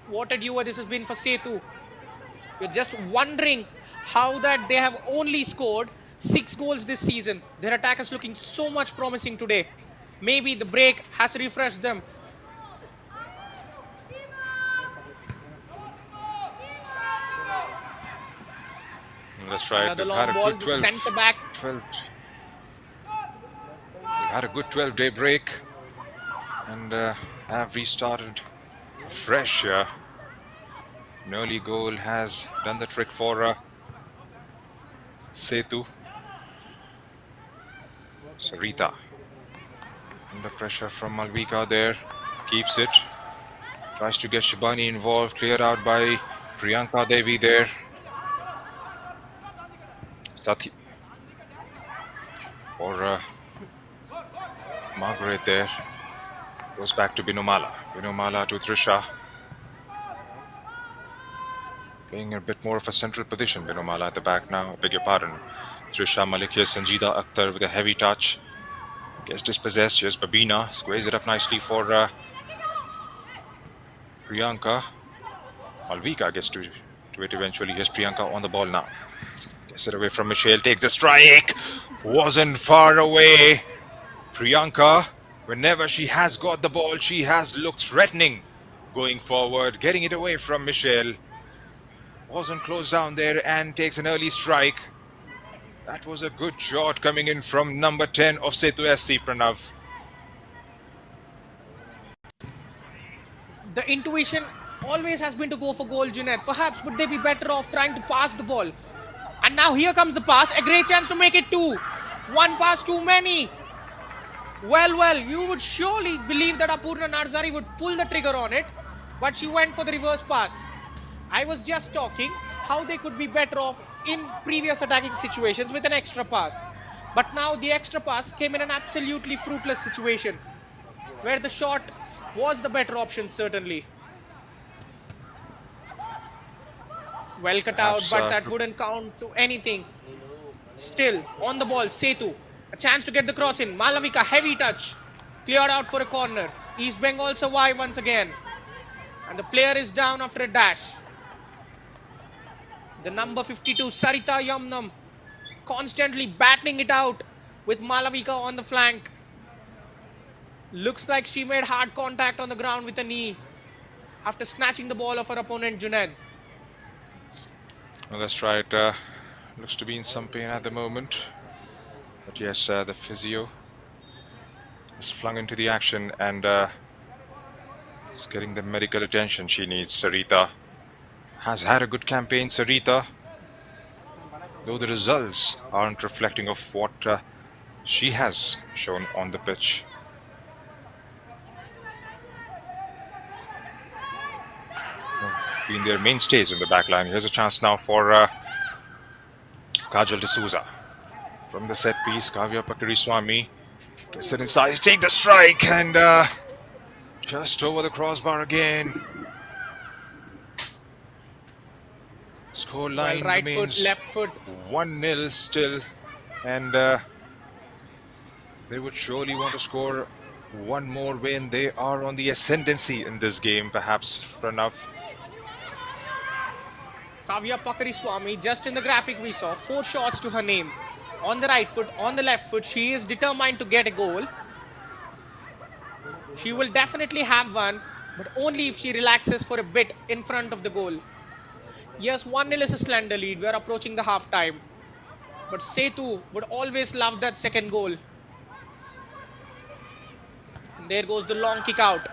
What a duo this has been for Sethu. You're just wondering how that they have only scored 6 goals this season. Their attack is looking so much promising today. Maybe the break has refreshed them. That's right. Another We've had long a ball, good the 12, centre back. 12. We've had a good 12-day break and have restarted fresh here. An early goal has done the trick for Sethu. Sarita under pressure from Malvika there. Keeps it. Tries to get Shibani involved. Cleared out by Priyanka Devi there. Sathi for Margaret there. Goes back to Binumala. Binumala to Trisha. Playing a bit more of a central position. Binumala at the back now. Beg your pardon. Trisha Malik here. Sanjida Akhtar with a heavy touch. Gets dispossessed. Here's Babina. Squares it up nicely for Priyanka. Malvika gets to it eventually. Here's Priyanka on the ball now. Gets it away from Michelle. Takes the strike. Wasn't far away. Priyanka, whenever she has got the ball, she has looked threatening going forward. Getting it away from Michelle. Wasn't closed down there and takes an early strike. That was a good shot coming in from number 10 of Sethu FC, Pranav. The intuition always has been to go for goal, Junaid. Perhaps would they be better off trying to pass the ball? And now here comes the pass. A great chance to make it 2. One pass too many. Well, you would surely believe that Apurna Narzari would pull the trigger on it, but she went for the reverse pass. I was just talking how they could be better off in previous attacking situations with an extra pass. But now the extra pass came in an absolutely fruitless situation, where the shot was the better option, certainly. Well cut out, but that wouldn't count to anything. Still, on the ball, Sethu. A chance to get the cross in. Malavika, heavy touch. Cleared out for a corner. East Bengal survive once again. And the player is down after a dash. The number 52, Sarita Yamnam, constantly batting it out with Malavika on the flank. Looks like she made hard contact on the ground with a knee after snatching the ball of her opponent, Junaid. Well, that's right. Looks to be in some pain at the moment. But yes, the physio is flung into the action and is getting the medical attention she needs. Sarita has had a good campaign, Sarita, though the results aren't reflecting of what she has shown on the pitch. Been their mainstays in the back line. Here's a chance now for Kajal D'Souza. From the set piece, Kavya Pakiriswamy gets it inside, take the strike, and just over the crossbar again. Score line right remains foot, left foot. 1-0 still, and they would surely want to score one more win. They are on the ascendancy in this game, perhaps, Pranav. Kavya Pakiriswamy, just in the graphic we saw, 4 shots to her name. On the right foot, on the left foot, she is determined to get a goal. She will definitely have one, but only if she relaxes for a bit in front of the goal. Yes, 1-0 is a slender lead. We are approaching the half time. But Sethu would always love that second goal. And there goes the long kick out.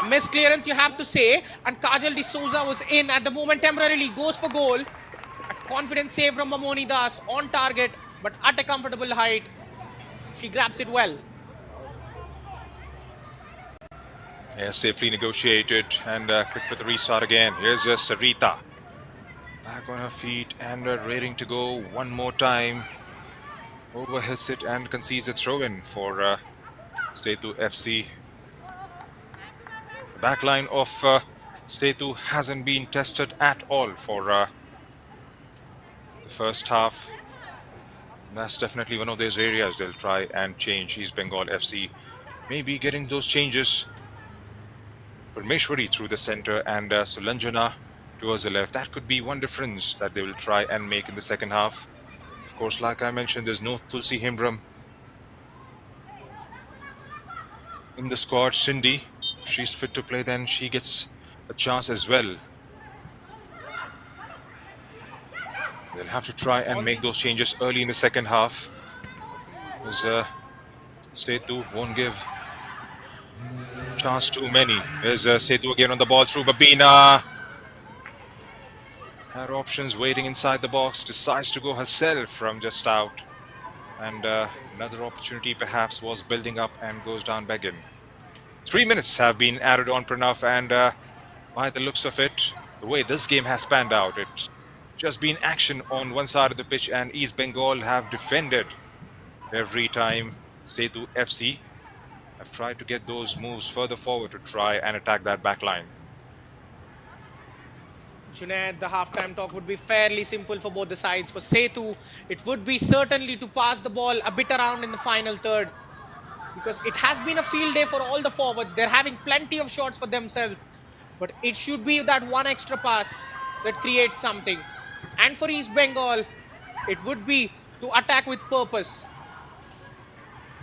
A missed clearance, you have to say. And Kajal D'Souza was in at the moment temporarily. Goes for goal. A confident save from Mamoni Das. On target, but at a comfortable height. She grabs it well. Yeah, safely negotiated and quick with the restart again. Here's Sarita. Back on her feet and raring to go one more time. Overhits it and concedes a throw-in for Sethu FC. The back line of Sethu hasn't been tested at all for the first half. That's definitely one of those areas they'll try and change East Bengal FC maybe getting those changes. Parmeshwari through the center and Sulanjana towards the left. That could be one difference that they will try and make in the second half. Of course, like I mentioned, there's no Tulsi Hembram in the squad. Cindy, if she's fit to play, then she gets a chance as well. They'll have to try and On make the those changes early in the second half. Because Sethu won't give chance too many. There's Sethu again on the ball through Babina. Had options waiting inside the box, decides to go herself from just out. And another opportunity perhaps was building up and goes down begging. 3 minutes have been added on, Pranav, and by the looks of it, the way this game has panned out, it's just been action on one side of the pitch, and East Bengal have defended every time. Sethu FC have tried to get those moves further forward to try and attack that back line. Junaid, the halftime talk would be fairly simple for both the sides. For Sethu, it would be certainly to pass the ball a bit around in the final third, because it has been a field day for all the forwards. They're having plenty of shots for themselves, but it should be that one extra pass that creates something. And for East Bengal, it would be to attack with purpose.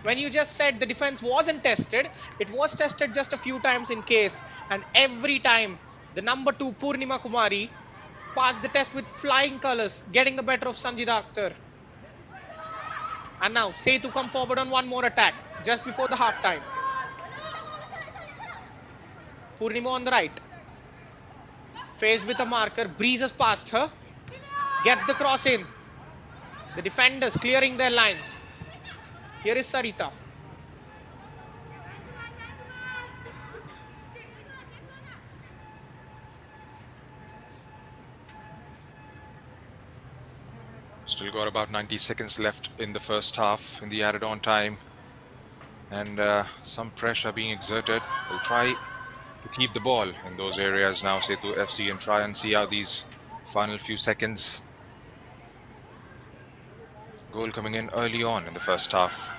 When you just said the defense wasn't tested, it was tested just a few times in case, and every time the number 2 Purnima Kumari passed the test with flying colors, getting the better of Sanjida Akhtar. And now Sethu come forward on one more attack just before the halftime. Purnima on the right, faced with a marker, breezes past her, gets the cross in. The defenders clearing their lines. Here is Sarita. Still got about 90 seconds left in the first half in the added on time, and some pressure being exerted. We'll try to keep the ball in those areas now, Sethu FC, and try and see how these final few seconds. Goal coming in early on in the first half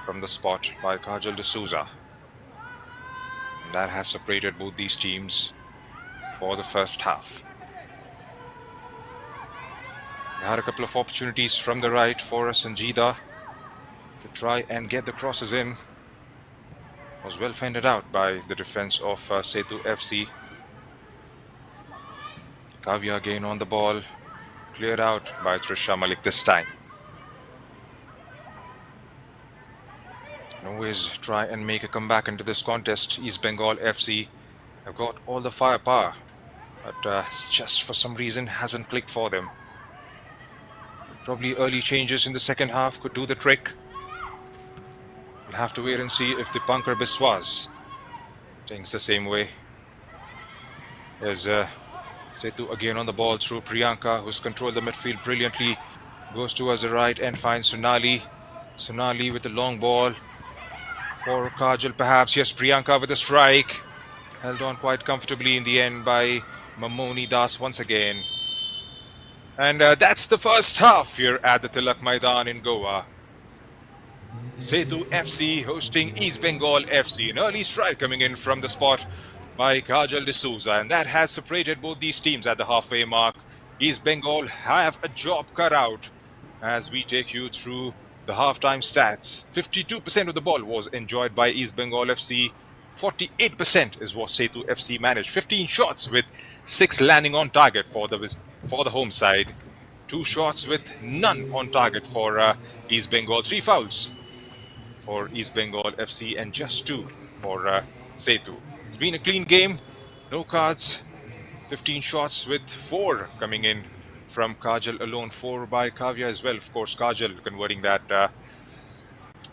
from the spot by Kajal D'Souza. And that has separated both these teams for the first half. They had a couple of opportunities from the right for Sanjida to try and get the crosses in. Was well fended out by the defense of Sethu FC. Kavya again on the ball, cleared out by Trisha Malik this time. And always try and make a comeback into this contest. East Bengal FC have got all the firepower, but just for some reason hasn't clicked for them. Probably early changes in the second half could do the trick. We'll have to wait and see if Dipankar Biswas thinks the same way. There's Sethu again on the ball through Priyanka, who's controlled the midfield brilliantly. Goes towards the right and finds Sonali. Sonali with the long ball for Kajal perhaps. Yes, Priyanka with a strike. Held on quite comfortably in the end by Mamoni Das once again. And that's the first half here at the Tilak Maidan in Goa. Sethu FC hosting East Bengal FC. An early strike coming in from the spot by Kajal D'Souza, and that has separated both these teams at the halfway mark. East Bengal have a job cut out as we take you through the halftime stats. 52% of the ball was enjoyed by East Bengal FC. 48% is what Sethu FC managed. 15 shots with 6 landing on target for the home side. 2 shots with none on target for East Bengal. 3 fouls for East Bengal FC and just 2 for Sethu. It's been a clean game, no cards. 15 shots with 4 coming in from Kajal alone, 4 by Kavya as well. Of course, Kajal converting that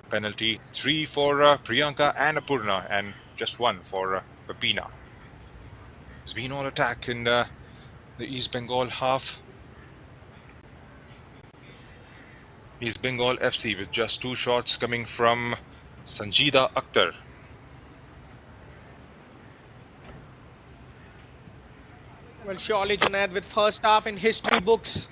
penalty. 3 for Priyanka and Apurna, and just 1 for Babina. It's been all attack in the East Bengal half. East Bengal FC with just 2 shots coming from Sanjida Akhtar. Well, surely, Junaid, with first half in history books,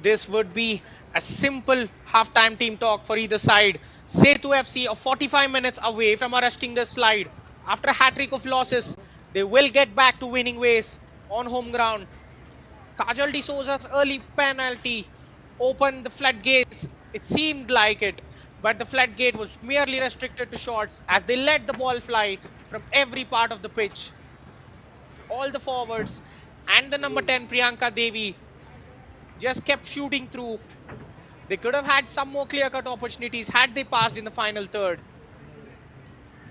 this would be A simple halftime team talk for either side. Sethu FC are 45 minutes away from arresting the slide. After a hat-trick of losses, they will get back to winning ways on home ground. Kajal D'Souza's early penalty opened the floodgates. It seemed like it, but the floodgate was merely restricted to shots as they let the ball fly from every part of the pitch. All the forwards and the number 10 Priyanka Devi just kept shooting through. They could have had some more clear-cut opportunities had they passed in the final third.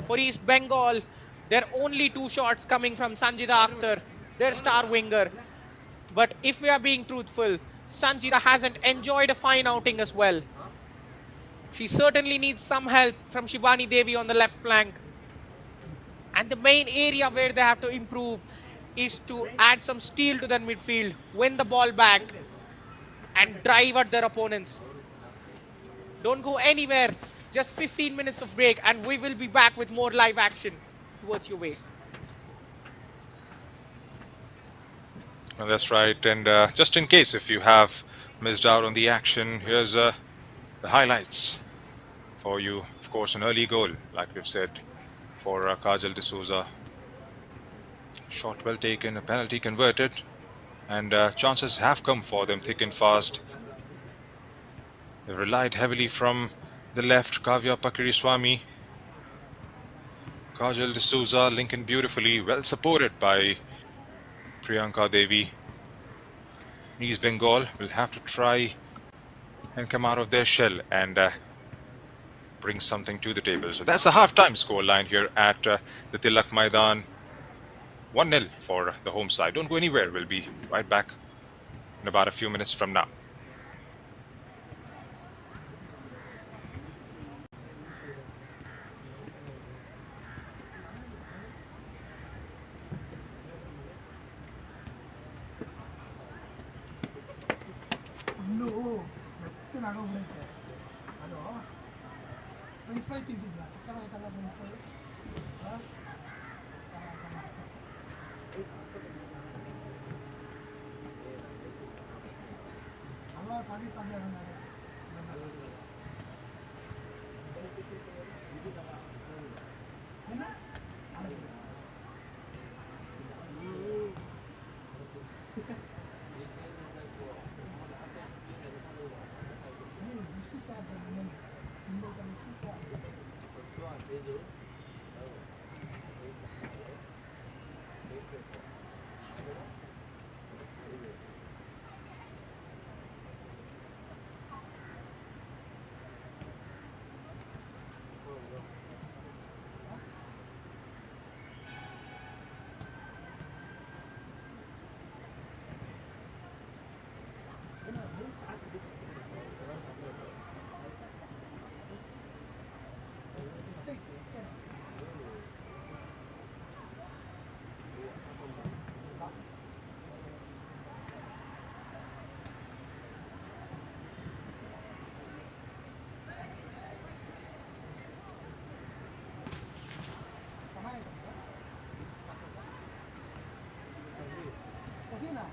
For East Bengal, there are only two shots coming from Sanjida Akhtar, their star winger. But if we are being truthful, Sanjida hasn't enjoyed a fine outing as well. She certainly needs some help from Shivani Devi on the left flank. And the main area where they have to improve is to add some steel to their midfield, win the ball back, and drive at their opponents. Don't go anywhere. Just 15 minutes of break, and we will be back with more live action towards your way. Well, that's right. And just in case if you have missed out on the action, here's the highlights for you. Of course, an early goal, like we've said, for Kajal D'Souza. Shot well taken, a penalty converted, and chances have come for them thick and fast. They've relied heavily from the left, Kavya Pakiriswamy. Kajal D'Souza linking beautifully, well supported by Priyanka Devi. East Bengal will have to try and come out of their shell and bring something to the table. So that's the halftime scoreline here at the Tilak Maidan. 1-0 for the home side. Don't go anywhere. We'll be right back in about a few minutes from now. ಇನ್ನು ಮತ್ತೆ ನಾಗೋಗ್ಬಿಡೈತೆ ಅದು French fry ತಿಂತಿದ್ದ ಸಕ್ಕತ್ತಾಗತ್ತಲ್ಲ French fry ಅಲ್ವಾ ಸಾಗಿ ಸಾಗಿ Sabina.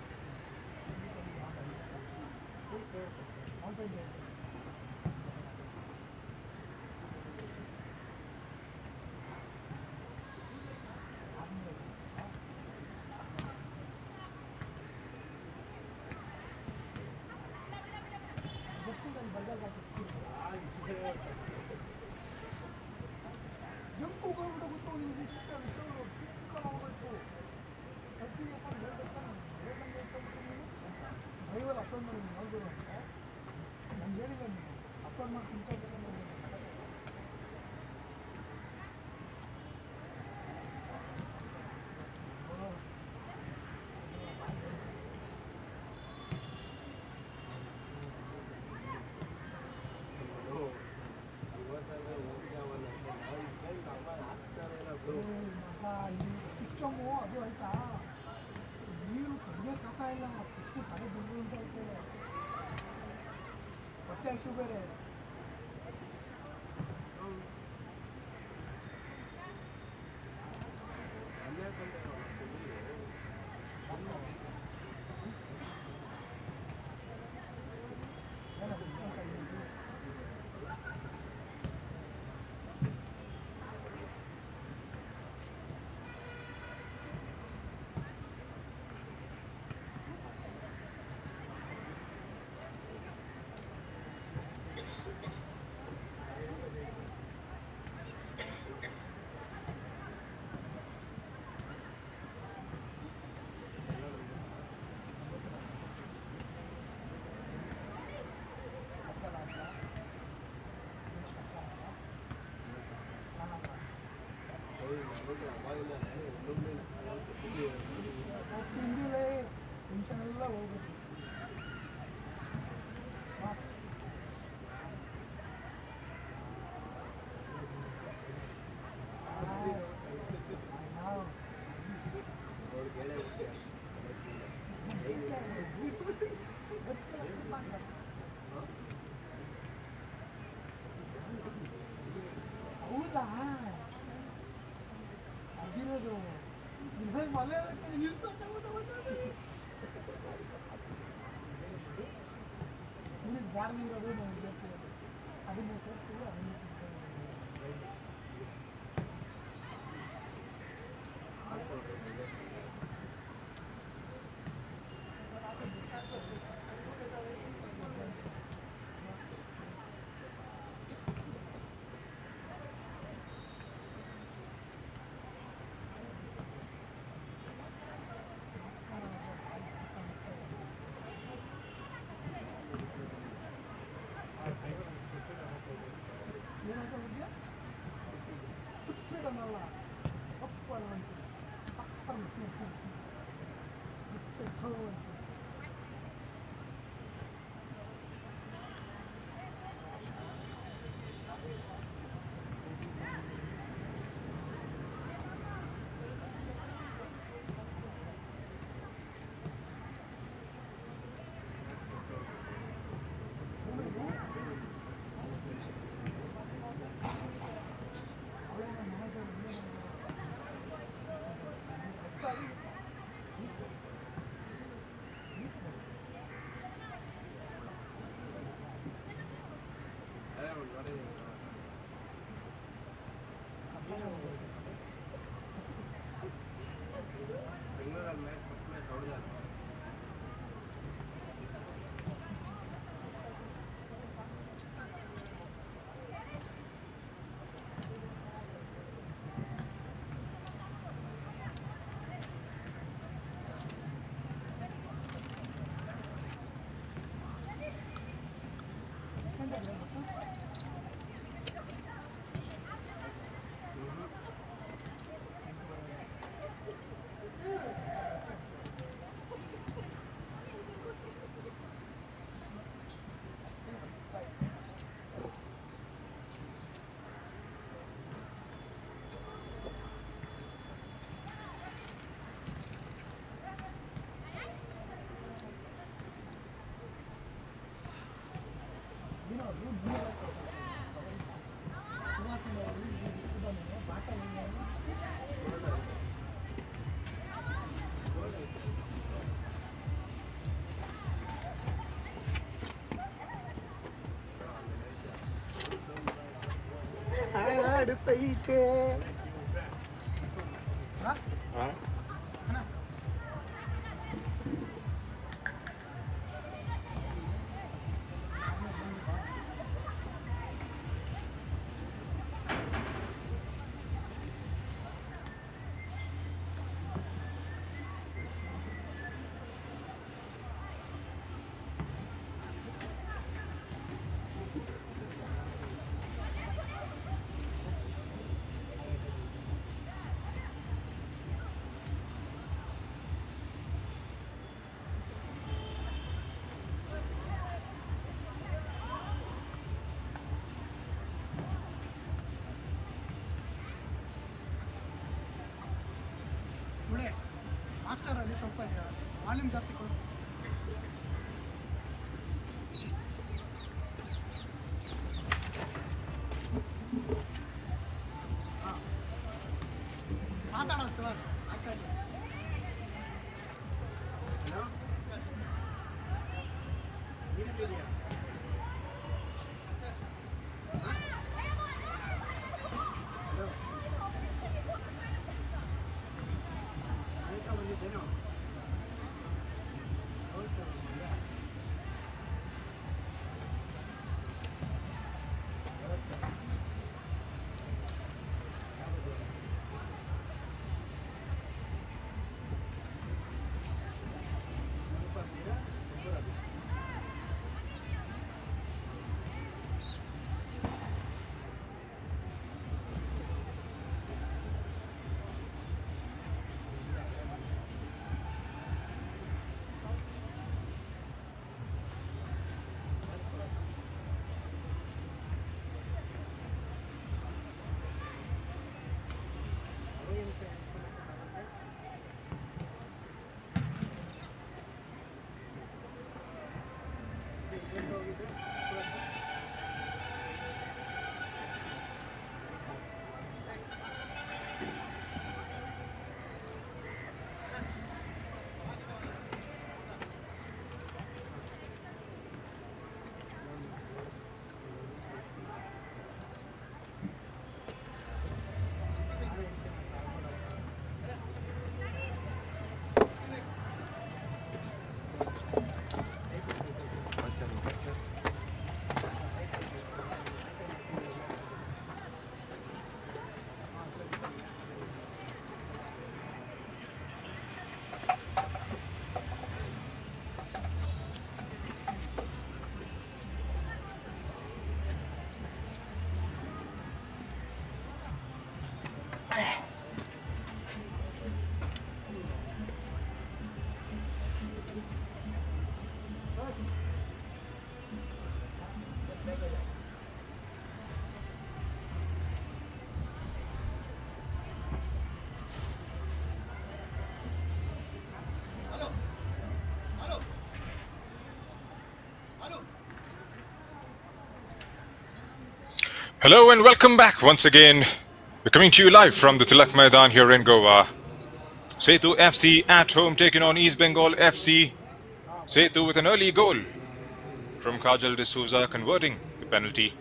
Driver ಅಪ್ಪನ್ ಮಾಡಿ ನೋಡಿದ್ರು ಅಂತ ನಾನು ಹೇಳಿಲ್ಲ ನೀವು ಅಪ್ಪನ್ ಮಾಡಿ ಸಿಸ್ಟಮು ಅದು ಆಯ್ತಾ ನೀರು ಕಡಿಯೋಕೆ ಆಗ್ತಾ ಇಲ್ಲ ಎಷ್ಟು ತಲೆ ದುಡ್ಡು ಅಂತ ಹೇಳ್ತಾರೆ ಹೊಟ್ಟೆ ಹಸು ಬೇರೆ ಹೌದಾ ಅದಿರೋದು ಮಲೆ ಬಾರ್ಲಿ ಇರೋದು ನಮಗೆ ಅದನ್ನ ಸೇರ್ತೀವಿ ಅದನ್ನು ಏನಾಗುತ್ತೆ ಸುತ್ತಿಡನಲ್ಲ ಕಪ್ಪ ಅಂತ അടുത്തൈക്ക് ಒಳ್ಳೆ ಮಾಸ್ಟರಲ್ಲಿ ಸ್ವಲ್ಪ ವಾಲ್ಯೂಮ್ ಜಾಸ್ತಿ ಕೊಡು ಮಾತಾಡೋ Suhas ಆಕಾಡಿ Hello and welcome back once again. We're coming to you live from the Tilak Maidan here in Goa. Sethu FC at home taking on East Bengal FC. Sethu with an early goal from Kajal D'Souza converting the penalty.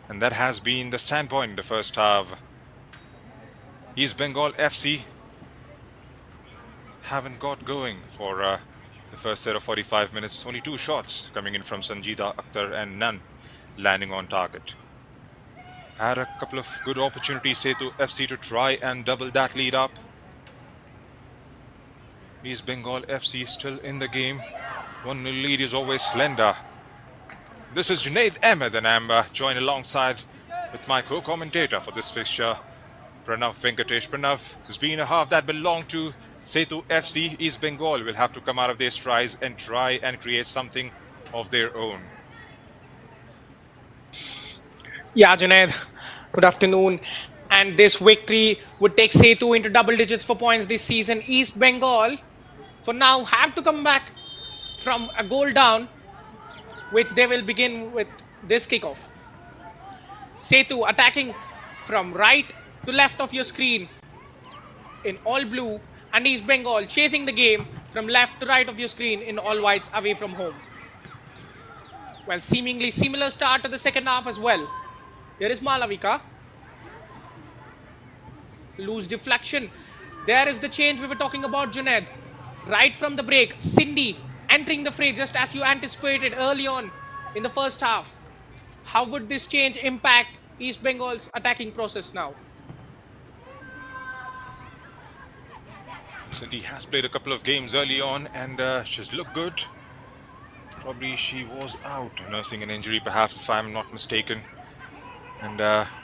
And that has been the standpoint in the first half. East Bengal FC haven't got going for the first set of 45 minutes. Only 2 shots coming in from Sanjida Akhtar and none landing on target. Had a couple of good opportunities, Sethu FC, to try and double that lead up. East Bengal FC still in the game. 1-0 lead is always slender. This is Junaid Ahmed and I'm joined alongside with my co-commentator for this fixture, Pranav Venkatesh. Pranav, has been a half that belonged to Sethu FC. East Bengal will have to come out of their strides and try and create something of their own. Yeah, Junaid, good afternoon. And this victory would take Sethu into double digits for points this season. East Bengal, for now, have to come back from a goal down, which they will begin with this kickoff. Sethu attacking from right to left of your screen in all blue, and East Bengal chasing the game from left to right of your screen in all whites away from home. Well, seemingly similar start to the second half as well. Here is Malavika. Loose deflection. There is the change we were talking about, Junaid. Right from the break, Cindy entering the fray just as you anticipated early on in the first half. How would this change impact East Bengal's attacking process now? Cindy has played a couple of games early on and she's looked good. Probably she was out nursing an injury, perhaps, if I'm not mistaken. And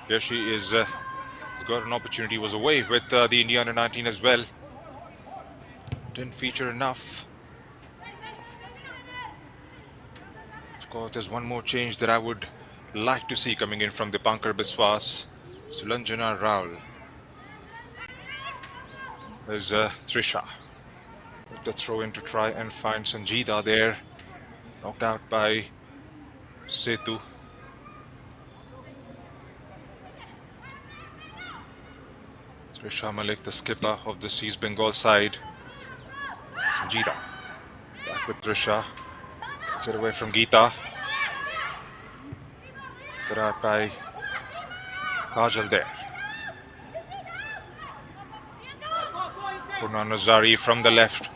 here she is. Has got an opportunity. Was away with the India under 19 as well. Didn't feature enough. Of course, there's one more change that I would like to see coming in from Dipankar Biswas. Sulanjana Rao. There's Trisha. With the throw in to try and find Sanjida there. Knocked out by Sethu. Trisha Malik, the skipper of the East Bengal side. Sanjida. Back with Trisha. Gets it away from Geeta. Got out by Kajal there. Purna Nazari from the left.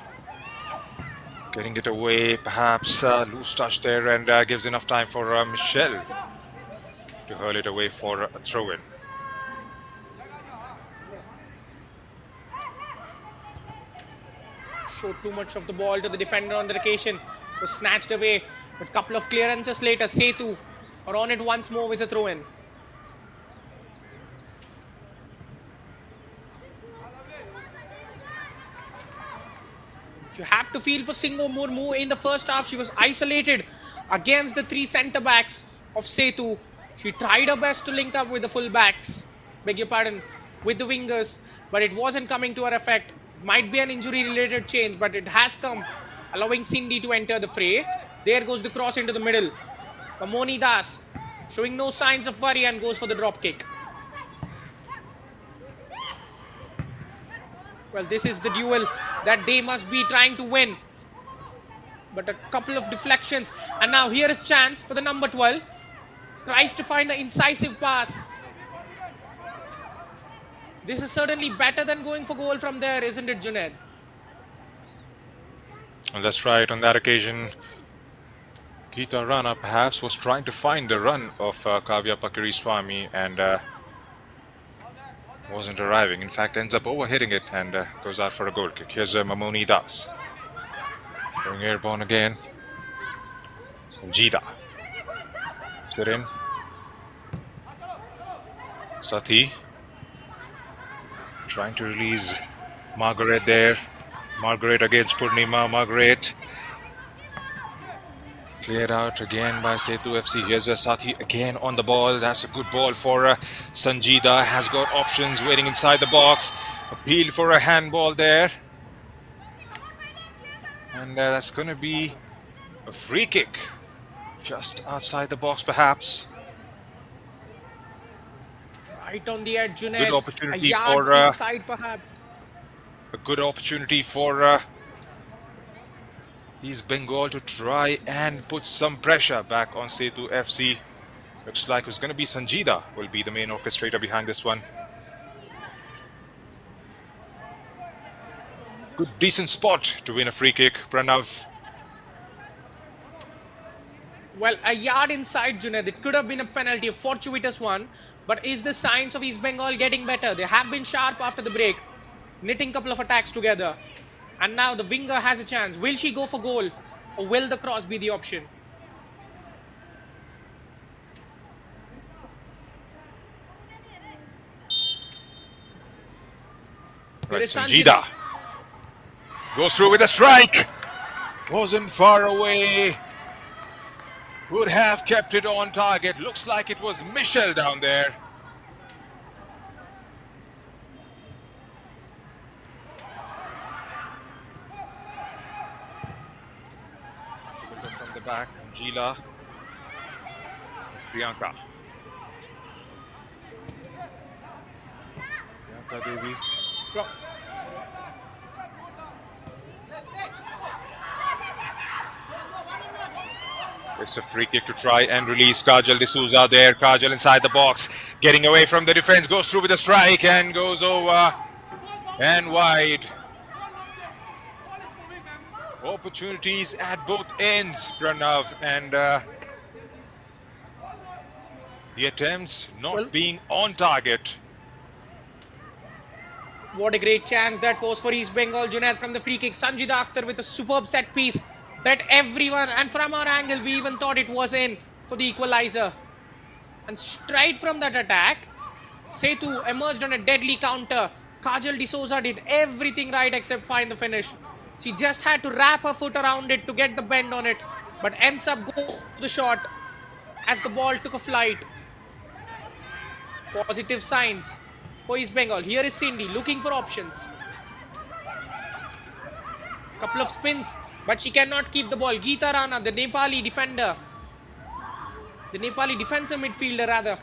Getting it away, perhaps loose touch there, and gives enough time for Michelle to hurl it away for a throw-in. Showed too much of the ball to the defender on the occasion. Was snatched away. But a couple of clearances later, Sethu are on it once more with a throw-in. You have to feel for Singo Murmu in the first half. She was isolated against the 3 centre backs of Sethu. She tried her best to link up with the full backs, beg your pardon, with the wingers, but it wasn't coming to her effect. Might be an injury related change, but it has come, allowing Cindy to enter the fray. There goes the cross into the middle. Mamoni Das showing no signs of worry and goes for the drop kick. Well, this is the duel that they must be trying to win. But a couple of deflections. And now here is chance for the number 12. Tries to find the incisive pass. This is certainly better than going for goal from there, isn't it, Junaid? And that's right. On that occasion, Geeta Rana perhaps was trying to find the run of Kavya Pakiriswamy and wasn't arriving. In fact, ends up overhitting it and goes out for a goal kick. Here's Mamoni Das. Going airborne again. Sanjita. Sit in. Sathi. Trying to release Margaret there. Margaret against Purnima. Margaret. Cleared out again by Sethu FC. Here's a Sathi again on the ball. That's a good ball for Sanjita. Has got options waiting inside the box. Appeal for a handball there. And that's going to be a free kick. Just outside the box perhaps. Right on the edge, Junaid. Good opportunity a yard for inside, perhaps. a good opportunity for East Bengal to try and put some pressure back on Sethu FC. Looks like it's going to be Sanjita will be the main orchestrator behind this one. Good, decent spot to win a free kick, Pranav. Well, a yard inside, Junaid. It could have been a penalty, a fortuitous one. But is the signs of East Bengal getting better? They have been sharp after the break, knitting a couple of attacks together. And now the winger has a chance. Will she go for goal? Or will the cross be the option? Right, Sanjita goes through with a strike. Wasn't far away. Would have kept it on target. Looks like it was Michelle down there. From the back, Jila, Priyanka. Priyanka Devi. It's a free kick to try and release Kajal D'Souza there. Kajal inside the box, getting away from the defense, goes through with a strike and goes over and wide. Opportunities at both ends, Pranav, and the attempts not being on target. What a great chance that was for East Bengal, Junaid, from the free kick. Sanjita Akhtar with a superb set piece. Bet everyone, and from our angle, we even thought it was in for the equalizer. And straight from that attack, Sethu emerged on a deadly counter. Kajal D'Souza did everything right except find the finish. She just had to wrap her foot around it to get the bend on it, but ends up going to the shot as the ball took a flight. Positive signs for East Bengal. Here is Cindy looking for options. Couple of spins, but she cannot keep the ball. Geeta Rana, the Nepali defender. The Nepali defensive midfielder, rather.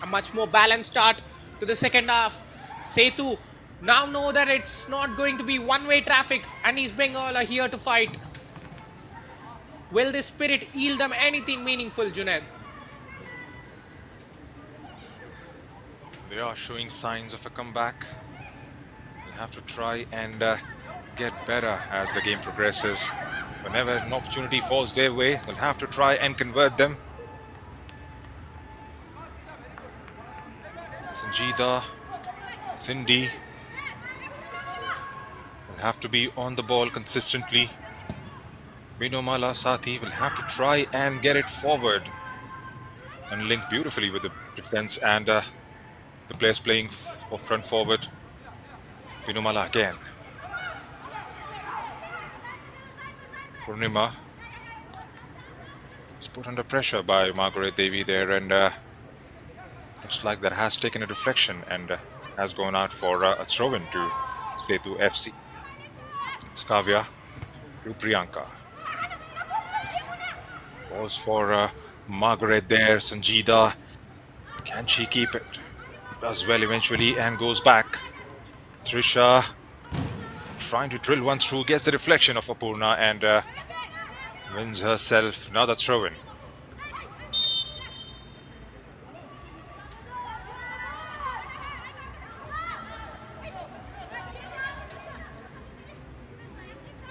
A much more balanced start to the second half. Sethu now know that it's not going to be one-way traffic, and East Bengal are here to fight. Will this spirit yield them anything meaningful, Junaid? They are showing signs of a comeback. They'll have to try and get better as the game progresses. Whenever an opportunity falls their way, they'll have to try and convert them. Sanjita, Cindy will have to be on the ball consistently. Binomala Sathi will have to try and get it forward and link beautifully with the defense and the players playing for front forward. Binomala again. Purnima. put under pressure by Margaret Devi there, and looks like that has taken a deflection and has gone out for a throw-in to Sethu FC. Skavya to Priyanka. Falls for Margaret there. Sanjida, can she keep it? Does well eventually and goes back. Trisha trying to drill one through, gets the deflection of Apurna and wins herself another throw-in.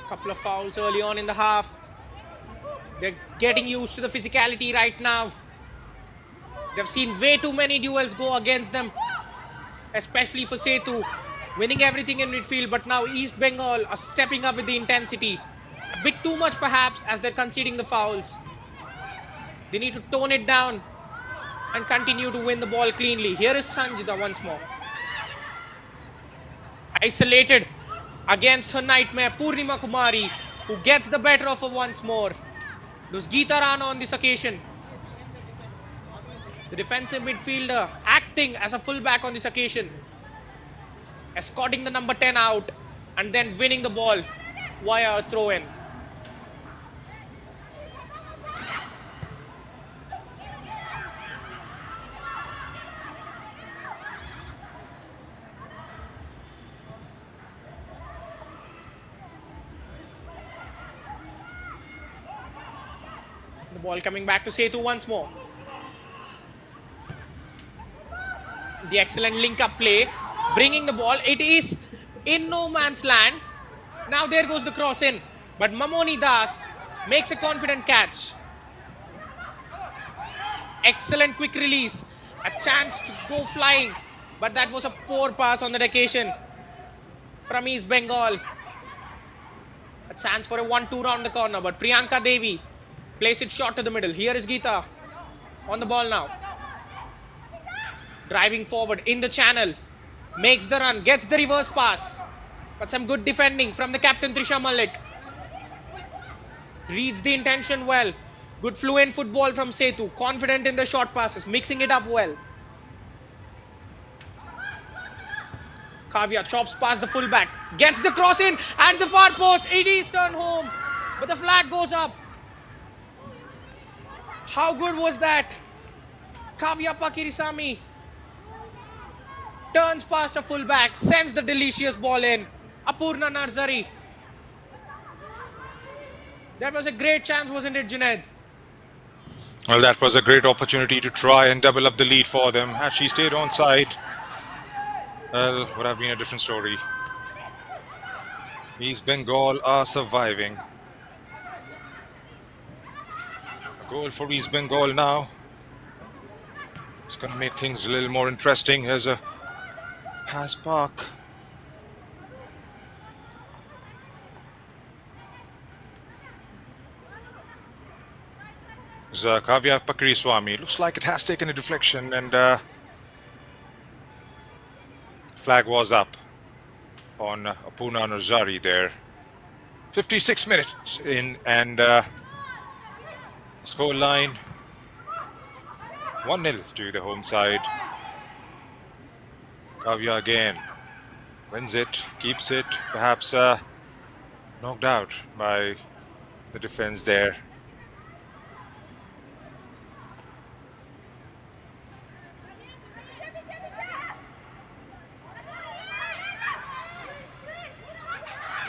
Couple of fouls early on in the half. They're getting used to the physicality right now. They've seen way too many duels go against them, especially for Sethu, winning everything in midfield. But now East Bengal are stepping up with the intensity. A bit too much perhaps, as they're conceding the fouls. They need to tone it down and continue to win the ball cleanly. Here is Sanjita once more. Isolated against her nightmare, Purnima Kumari, who gets the better of her once more. It was Geeta Rana on this occasion. The defensive midfielder acting as a fullback on this occasion, escorting the number 10 out and then winning the ball via a throw-in. The ball coming back to Sethu once more. The excellent link-up play, bringing the ball. It is in no man's land. Now there goes the cross in, but Mamoni Das makes a confident catch. Excellent quick release, a chance to go flying, but that was a poor pass on that occasion from East Bengal. A chance for a 1-2 round the corner, but Priyanka Devi plays it short to the middle. Here is Geeta on the ball now. Driving forward in the channel, makes the run, gets the reverse pass, but some good defending from the captain Trisha Malik. Reads the intention well. Good fluent football from Sethu, confident in the short passes, mixing it up well. Kavya chops past the fullback, gets the cross in at the far post. It is turned home, but the flag goes up. How good was that? Kavya Pakirisamy turns past a fullback, sends the delicious ball in. Apurna Narzari. That was a great chance, wasn't it, Junaid? Well, that was a great opportunity to try and double up the lead for them. Had she stayed on side, well, would have been a different story. East Bengal are surviving. A goal for East Bengal now. It's going to make things a little more interesting. Here's a pass back. Kavya Pakiriswamy. Looks like it has taken a deflection and flag was up on Apurna Narzari there. 56 minutes in and score line 1-0 to the home side. Kavya again wins it, keeps it, perhaps knocked out by the defense there.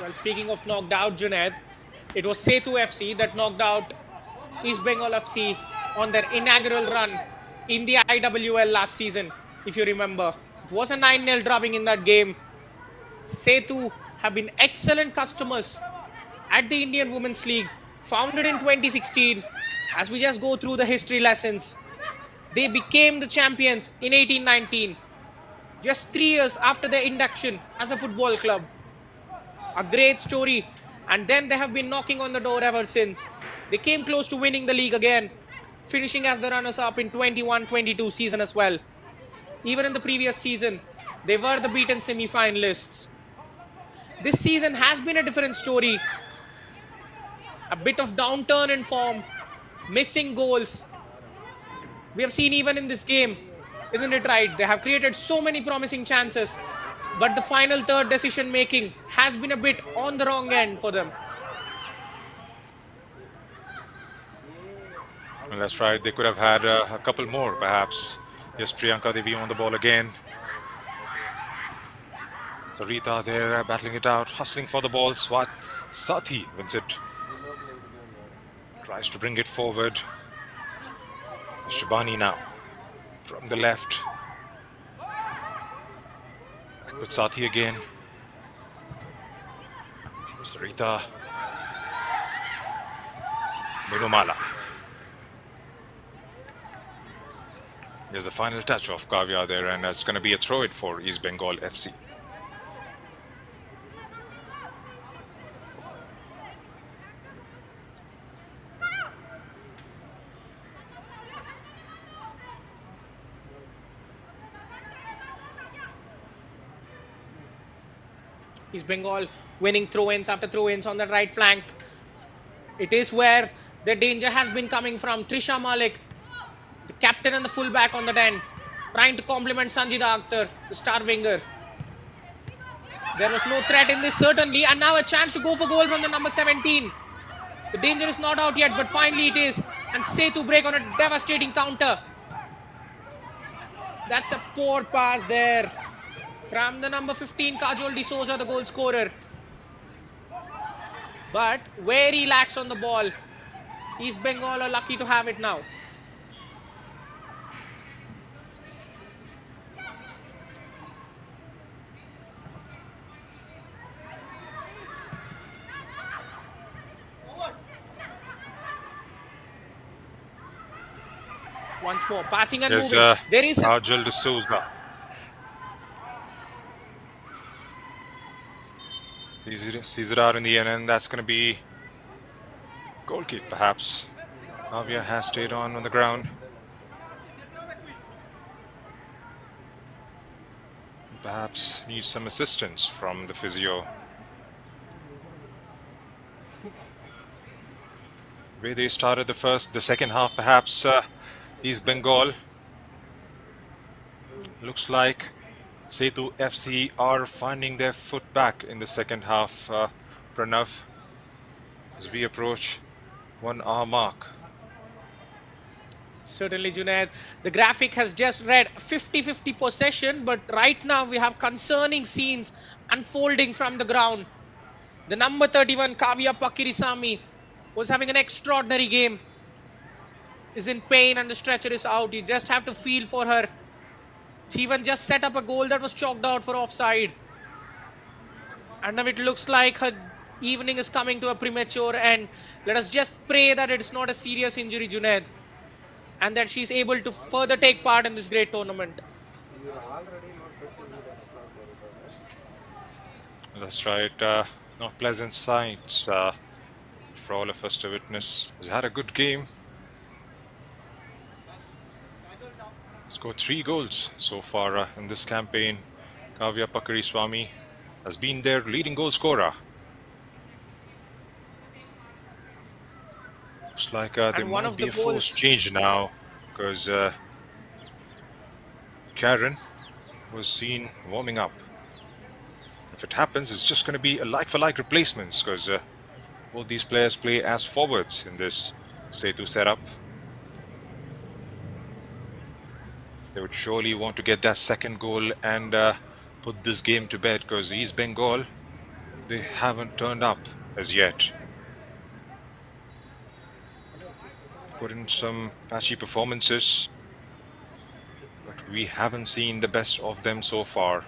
Well, speaking of knocked out, Junaid, it was Sethu FC that knocked out East Bengal FC on their inaugural run in the IWL last season, if you remember. It was a 9-0 drubbing in that game. Sethu have been excellent customers at the Indian Women's League, founded in 2016. As we just go through the history lessons, they became the champions in 1819, just 3 years after their induction as a football club. A great story, and then they have been knocking on the door ever since. They came close to winning the league again, finishing as the runners-up in 21-22 season as well. Even in the previous season, they were the beaten semi-finalists. This season has been a different story. A bit of downturn in form missing goals. We have seen even in this game, isn't it right? They have created so many promising chances, but the final third decision making has been a bit on the wrong end for them. And that's right. They could have had a couple more, perhaps. Yes, Priyanka Devi on the ball again. Sarita there battling it out, hustling for the ball. Sathi wins it. Tries to bring it forward. Shubhani now from the left. Back with Sathi again. Sarita. Minumala. There's the final touch of Kavya there, and it's going to be a throw it for East Bengal FC. East Bengal winning throw-ins after throw-ins on the right flank. It is where the danger has been coming from. Trisha Malik, the captain and the fullback on the end, trying to complement Sanjida Akhtar, the star winger. There was no threat in this certainly, and now a chance to go for goal from the number 17. The danger is not out yet, but finally it is. And Sethu break on a devastating counter. That's a poor pass there from the number 15, Kajol D'Souza, the goal scorer. But very lax on the ball. East Bengal are lucky to have it now. Once more, passing and There's moving. There is Kajol D'Souza. Sees it out in the end, and that's going to be goal kick, perhaps. Kavya has stayed on the ground. Perhaps needs some assistance from the physio. The way they started the second half, perhaps East Bengal. Looks like Sethu FC are finding their foot back in the second half. Pranav, as we approach 1 hour mark. certainly, Junaid. The graphic has just read 50-50 possession, but right now we have concerning scenes unfolding from the ground. The number 31, Kavya Pakirisamy, was having an extraordinary game. Is in pain and the stretcher is out. You just have to feel for her. She even just set up a goal that was chalked out for offside. And now it looks like her evening is coming to a premature end. Let us just pray that it's not a serious injury, Junaid, and that she's able to further take part in this great tournament. That's right. Not pleasant sights for all of us to witness. He's had a good game. Scored 3 goals so far in this campaign. Kavya Pakirisamy has been their leading goal scorer. Looks like there might be a forced change now, because Karen was seen warming up. If it happens, it's just going to be a like-for-like replacements, because both these players play as forwards in this Sethu setup. They would surely want to get that second goal and put this game to bed, because East Bengal, they haven't turned up as yet. Put in some patchy performances, but we haven't seen the best of them so far.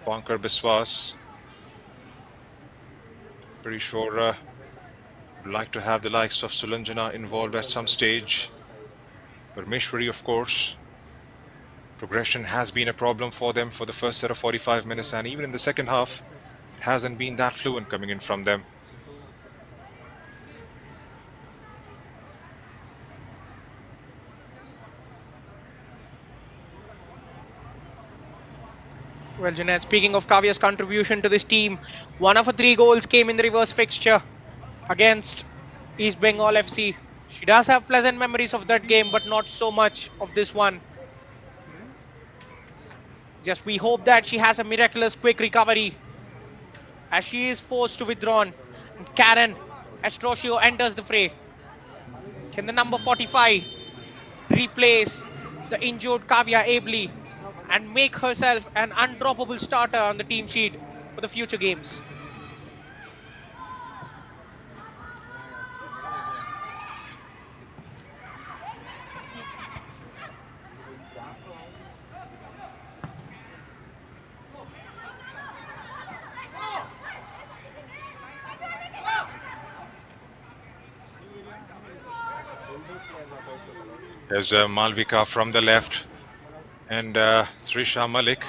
Pankar Biswas, pretty sure would like to have the likes of Sulanjana involved at some stage. Parmeshwari, of course. Progression has been a problem for them for the first set of 45 minutes, and even in the second half, it hasn't been that fluent coming in from them. Well, Junaid, speaking of Kavya's contribution to this team, 1 of her 3 goals came in the reverse fixture against East Bengal FC. She does have pleasant memories of that game, but not so much of this one. Just we hope that she has a miraculous quick recovery as she is forced to withdraw. And Karen Astrosio enters the fray. Can the number 45 replace the injured Kavya ably and make herself an undroppable starter on the team sheet for the future games? There's Malvika from the left, and Trisha Malik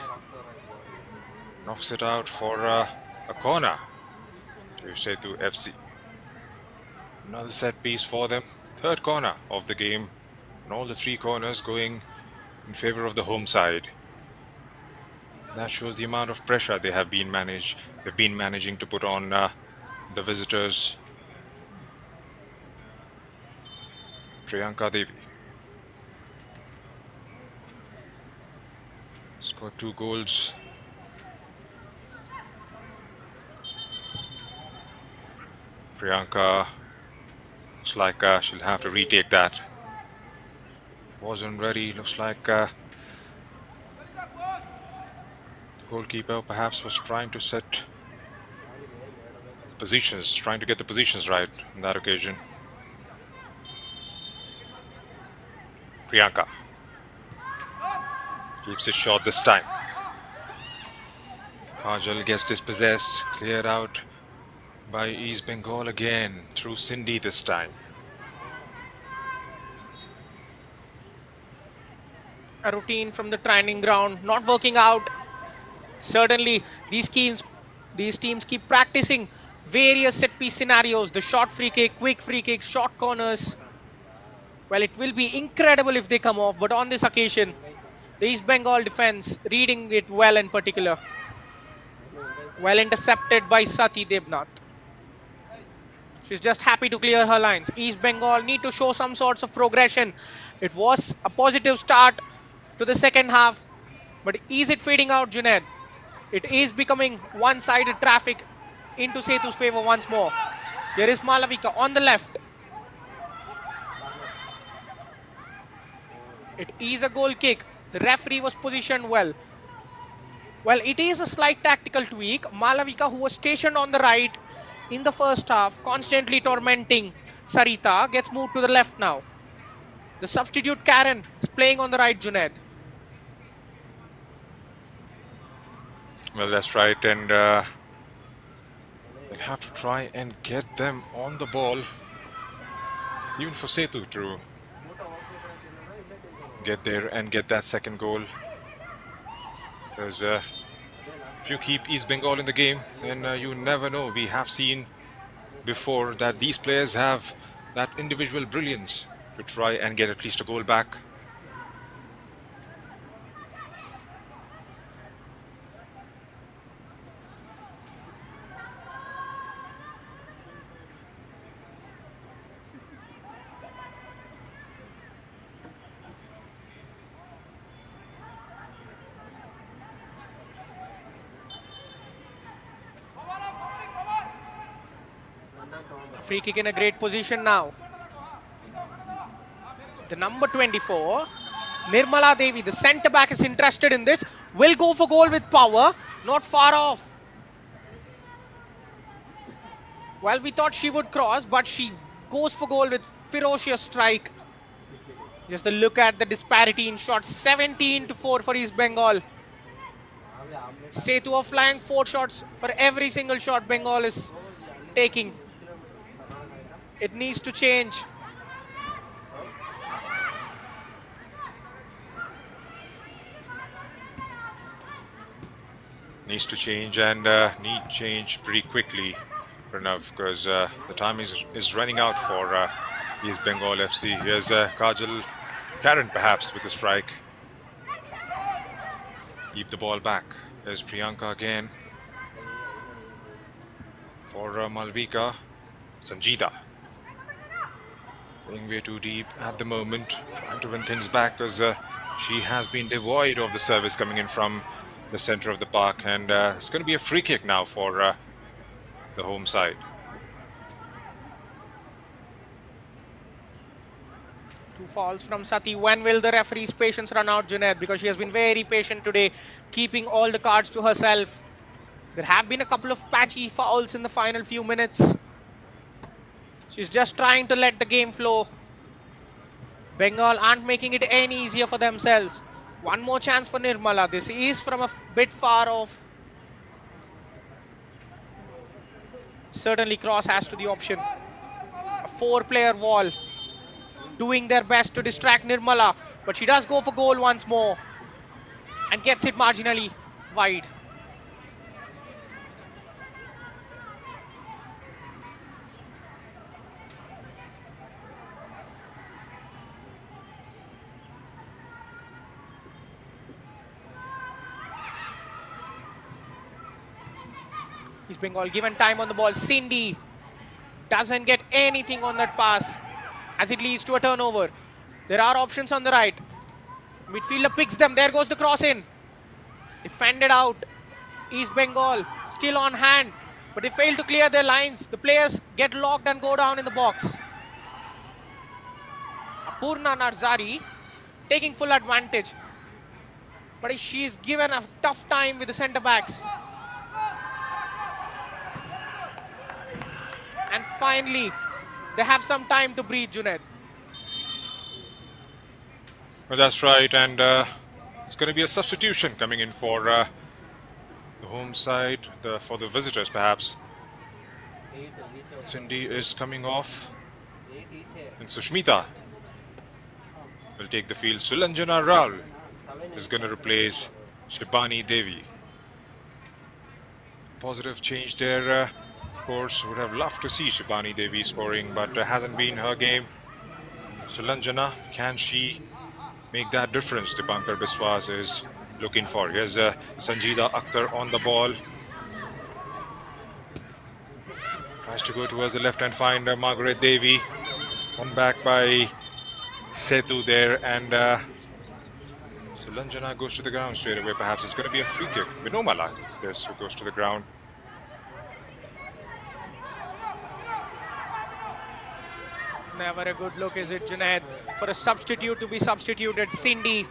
knocks it out for a corner to Sethu FC. Another set piece for them. Third corner of the game, and all the three corners going in favor of the home side. That shows the amount of pressure they've been managing to put on the visitors. Priyanka Devi scored 2 goals. Priyanka looks like she'll have to retake that. Wasn't ready. Looks like the goalkeeper perhaps was trying to set the positions, trying to get the positions right on that occasion. Priyanka keeps it short this time. Kajal gets dispossessed, cleared out by East Bengal again through Cindy this time. A routine from the training ground not working out. Certainly, these teams keep practicing various set piece scenarios: the short free kick, quick free kick, short corners. Well, it will be incredible if they come off, but on this occasion, the East Bengal defense reading it well in particular. Well intercepted by Sati Debnath. She's just happy to clear her lines. East Bengal need to show some sorts of progression. It was a positive start to the second half, but is it fading out, Junaid? It is becoming one-sided traffic into Sethu's favor once more. Here is Malavika on the left. It is a goal kick. The referee was positioned well. Well, it is a slight tactical tweak. Malavika, who was stationed on the right in the first half, constantly tormenting Sarita, gets moved to the left now. The substitute Karen is playing on the right, Junaid. Well, that's right, and they'll have to try and get them on the ball, even for Sethu to get there and get that second goal. Because if you keep East Bengal in the game, then you never know. We have seen before that these players have that individual brilliance to try and get at least a goal back. Free kick in a great position now. The number 24, Nirmala Devi, the centre back, is interested in this. Will go for goal with power. Not far off. Well, we thought she would cross, but she goes for goal with ferocious strike. Just a look at the disparity in shots. 17-4 for East Bengal. Sethu are flying 4 shots for every single shot Bengal is taking. It needs to change. Needs to change and need change pretty quickly, Pranav, because the time is running out for East Bengal FC. Here's Kajal Karen perhaps with a strike. Keep the ball back. There's Priyanka again for Malvika. Sanjita Playing way too deep at the moment, trying to win things back because she has been devoid of the service coming in from the center of the park, and it's going to be a free kick now for the home side. Two falls from Sati. When will the referee's patience run out, Junaid? Because she has been very patient today, keeping all the cards to herself. There have been a couple of patchy fouls in the final few minutes. She's just trying to let the game flow. Bengal aren't making it any easier for themselves. One more chance for Nirmala. This is from a bit far off. Certainly cross has to the option. A four-player wall. Doing their best to distract Nirmala. But she does go for goal once more. And gets it marginally wide. East Bengal given time on the ball. Cindy doesn't get anything on that pass as it leads to a turnover. There are options on the right. Midfielder picks them. There goes the cross in. Defended out. East Bengal still on hand, but they fail to clear their lines. The players get locked and go down in the box. Apurna Narzari taking full advantage, but she's given a tough time with the centre backs. And finally, they have some time to breathe, Junaid. Well, that's right, and it's going to be a substitution coming in for the home side, for the visitors perhaps. Cindy is coming off, and Sushmita will take the field. Sulanjana Rao is going to replace Shibani Devi. Positive change there. Of course, would have loved to see Shibani Devi scoring, but hasn't been her game. Sulanjana, can she make that difference? Dipankar Biswas is looking for. Here's Sanjida Akhtar on the ball. Tries to go towards the left and find Margaret Devi. One back by Sethu there, and Sulanjana goes to the ground straight away. Perhaps it's going to be a free kick. Vinomala, this who goes to the ground. Never a good look, is it, Junaid? For a substitute to be substituted, Cindy.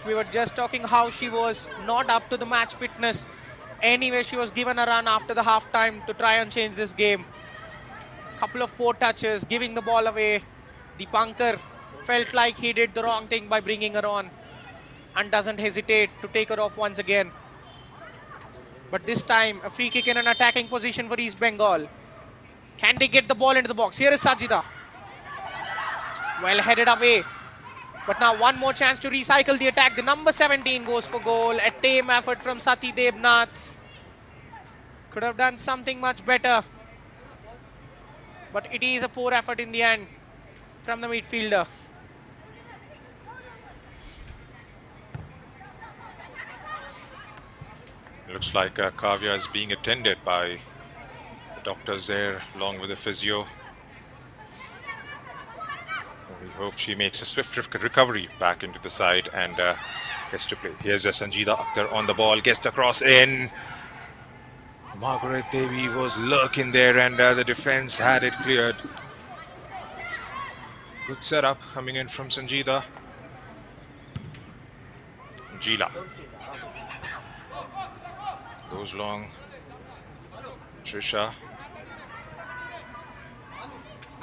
We were just talking how she was not up to the match fitness. Anyway, she was given a run after the halftime to try and change this game. Couple of poor touches, giving the ball away. Dipankar felt like he did the wrong thing by bringing her on and doesn't hesitate to take her off once again. But this time, a free kick in an attacking position for East Bengal. Can they get the ball into the box? Here is Sajida. Well headed away. But now one more chance to recycle the attack. The number 17 goes for goal. A tame effort from Sati Debnath. Could have done something much better. But it is a poor effort in the end from the midfielder. Looks like Kavya is being attended by the doctors there, along with the physio. We hope she makes a swift recovery back into the side and gets to play. Here's Sanjida Akhtar on the ball, gets the cross in. Margaret Devi was lurking there, and the defense had it cleared. Good setup coming in from Sanjida. Jila goes long. Trisha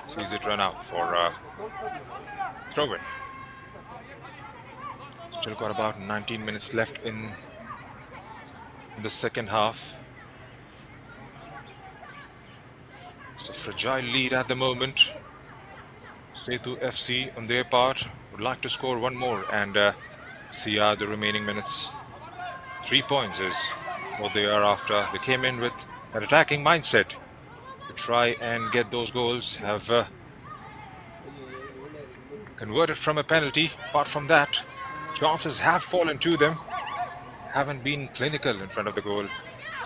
sees it run out for throw-in. Still got about 19 minutes left in the second half. It's a fragile lead at the moment. Sethu FC on their part would like to score one more and see out the remaining minutes. 3 points is what they are after. They came in with an attacking mindset to try and get those goals, have converted from a penalty. Apart from that, chances have fallen to them, haven't been clinical in front of the goal,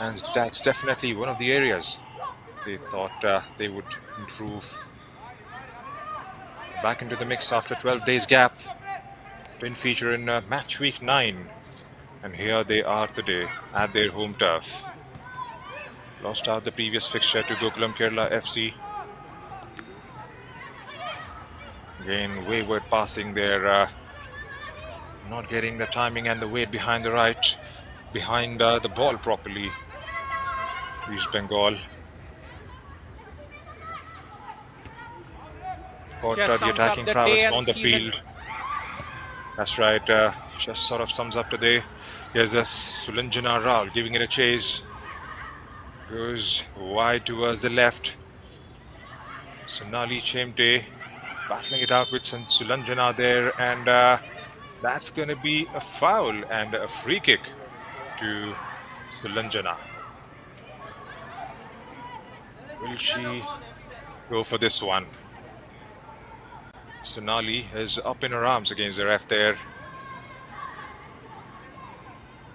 and that's definitely one of the areas they thought they would improve. back into the mix after 12 days gap. Didn't feature in match week 9. And here they are today at their home turf. Lost out the previous fixture to Gokulam Kerala FC. Again, wayward passing there, not getting the timing and the weight behind the ball properly. East Bengal got Just the sums up attacking the prowess day and on the season. field. That's right, just sort of sums up today. Here's a Sulanjana Rao giving it a chase. Goes wide towards the left. Sonali Chemte battling it out with Sulanjana there, and that's going to be a foul and a free kick to Sulanjana. Will she go for this one? Sonali is up in her arms against the ref there.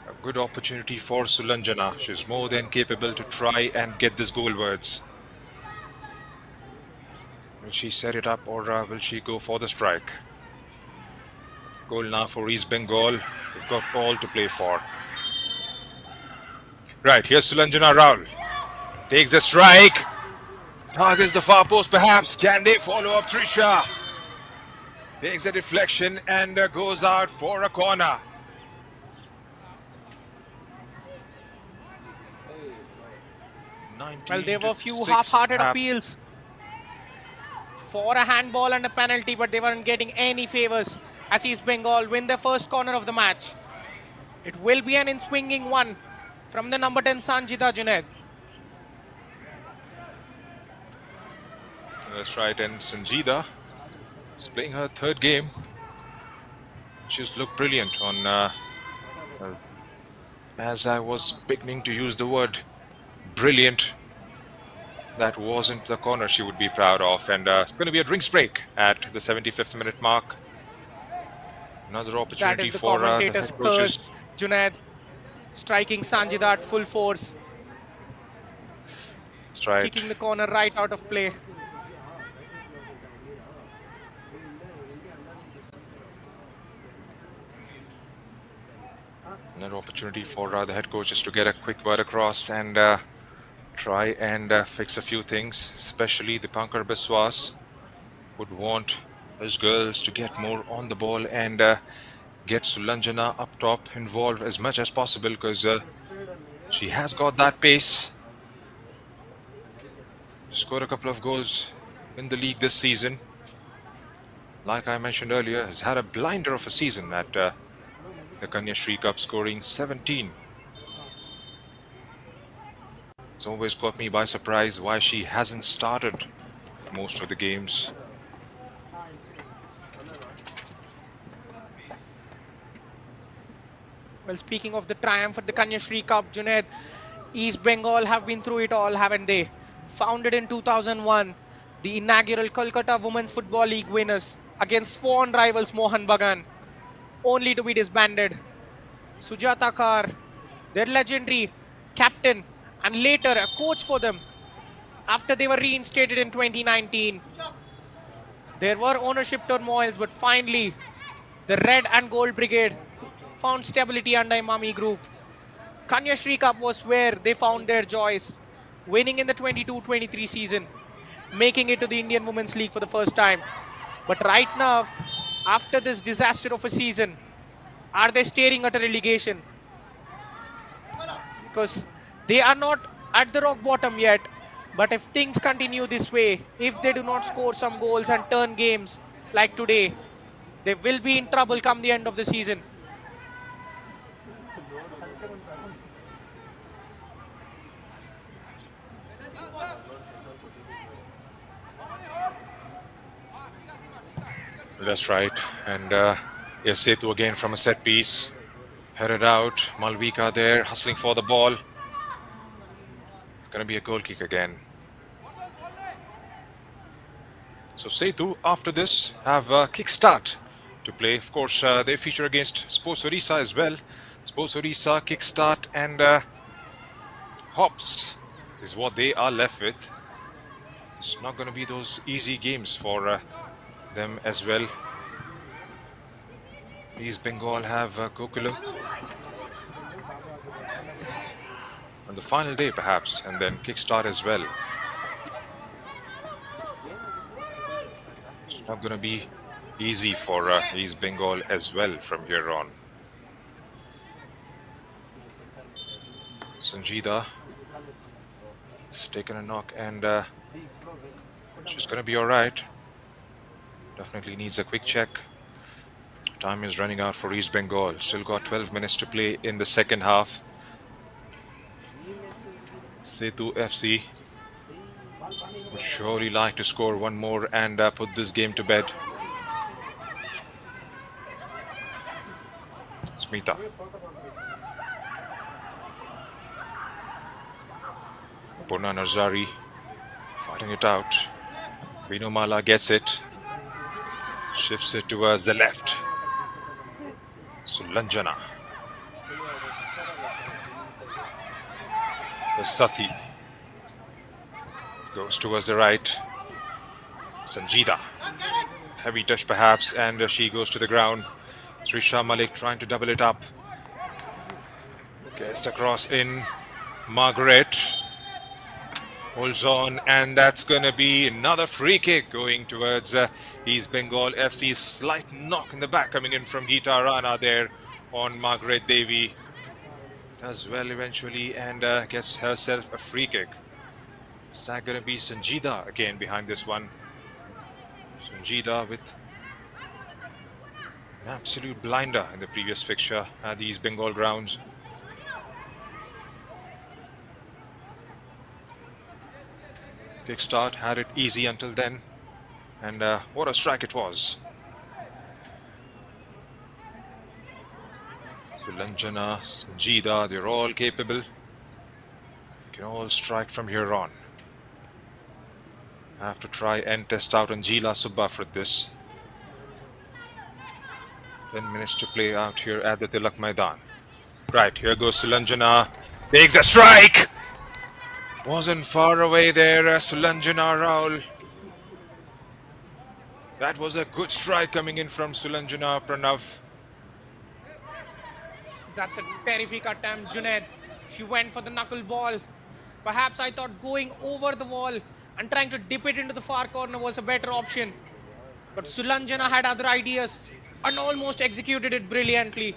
A good opportunity for Sulanjana. She's more than capable to try and get this goalwards. Will she set it up, or will she go for the strike? Goal now for East Bengal. They've got all to play for. Right, here's Sulanjana Rao. Takes a strike. Targets the far post perhaps. Can they follow up Trisha? Takes a deflection and goes out for a corner. Well, there were a few 19-6 half-hearted perhaps. appeals for a handball and a penalty, but they weren't getting any favors as East Bengal win their first corner of the match. It will be an in-swinging one from the number 10 Sanjida Junaid. That's right, and Sanjida is playing her third game. She's looked brilliant on, as I was beginning to use the word brilliant. That wasn't the corner she would be proud of, and it's going to be a drinks break at the 75th minute mark. Another That opportunity is the for the commentator's head coaches. curse. Junaid striking Sanjida at full force, That's right. kicking the corner right out of play. Another opportunity for the head coaches to get a quick word across and try and fix a few things, especially the Pankar Biswas would want his girls to get more on the ball and get Sulanjana up top involved as much as possible, because she has got that pace. Scored a couple of goals in the league this season. Like I mentioned earlier, has had a blinder of a season at the Kanya Shri Cup, scoring 17. It's always caught me by surprise why she hasn't started most of the games. Well, speaking of the triumph at the Kanya Shri Cup, Junaid, East Bengal have been through it all, haven't they? Founded in 2001, the inaugural Kolkata Women's Football League winners against sworn rivals Mohan Bagan, only to be disbanded. Sujata Kar, their legendary captain and later a coach for them after they were reinstated in 2019. There were ownership turmoils, but finally the Red and Gold Brigade found stability under Imami Group. Kanya Shri Cup was where they found their joys, winning in the 22-23 season, making it to the Indian Women's League for the first time. But right now, after this disaster of a season, are they staring at a relegation? Because they are not at the rock bottom yet. But if things continue this way, if they do not score some goals and turn games like today, they will be in trouble come the end of the season. That's right. And yes, Sethu again from a set piece. Headed out. Malvika there, hustling for the ball. It's going to be a goal kick again. So Sethu, after this, have a kickstart to play. Of course, they feature against Sports Orissa as well. Sports Orissa, kickstart and hops is what they are left with. It's not going to be those easy games for them as well. East Bengal have Gokulam on the final day perhaps, and then kickstart as well. It's not going to be easy for East Bengal as well from here on. Sanjida has taken a knock and she's going to be all right. Definitely needs a quick check. Time is running out for East Bengal. Still got 12 minutes to play in the second half. Sethu FC would surely like to score one more and put this game to bed. Smita. Purna Narzari fighting it out. Vinomala gets it. Shifts it towards the left. Sulanjana. Sati goes towards the right. Sanjida. Heavy touch perhaps, and she goes to the ground. Srisha Malik trying to double it up. Gets across in. Margaret holds on, and that's going to be another free kick going towards East Bengal FC. Slight knock in the back coming in from Geeta Rana there on Margaret Devi. Does well eventually and gets herself a free kick. Is that going to be Sanjida again behind this one? Sanjida with an absolute blinder in the previous fixture at the East Bengal grounds. Kickstart had it easy until then, and what a strike it was. Sulanjana, Sanjida, they're all capable. They can all strike from here on. I have to try and test out Anjila Subba for this. 10 minutes to play out here at the Tilak Maidan. Right, here goes Sulanjana. Takes a strike! Wasn't far away there, Sulanjana Raul. That was a good strike coming in from Sulanjana Pranav. That's a terrific attempt, Junaid. She went for the knuckle ball. Perhaps I thought going over the wall and trying to dip it into the far corner was a better option. But Sulanjana had other ideas and almost executed it brilliantly.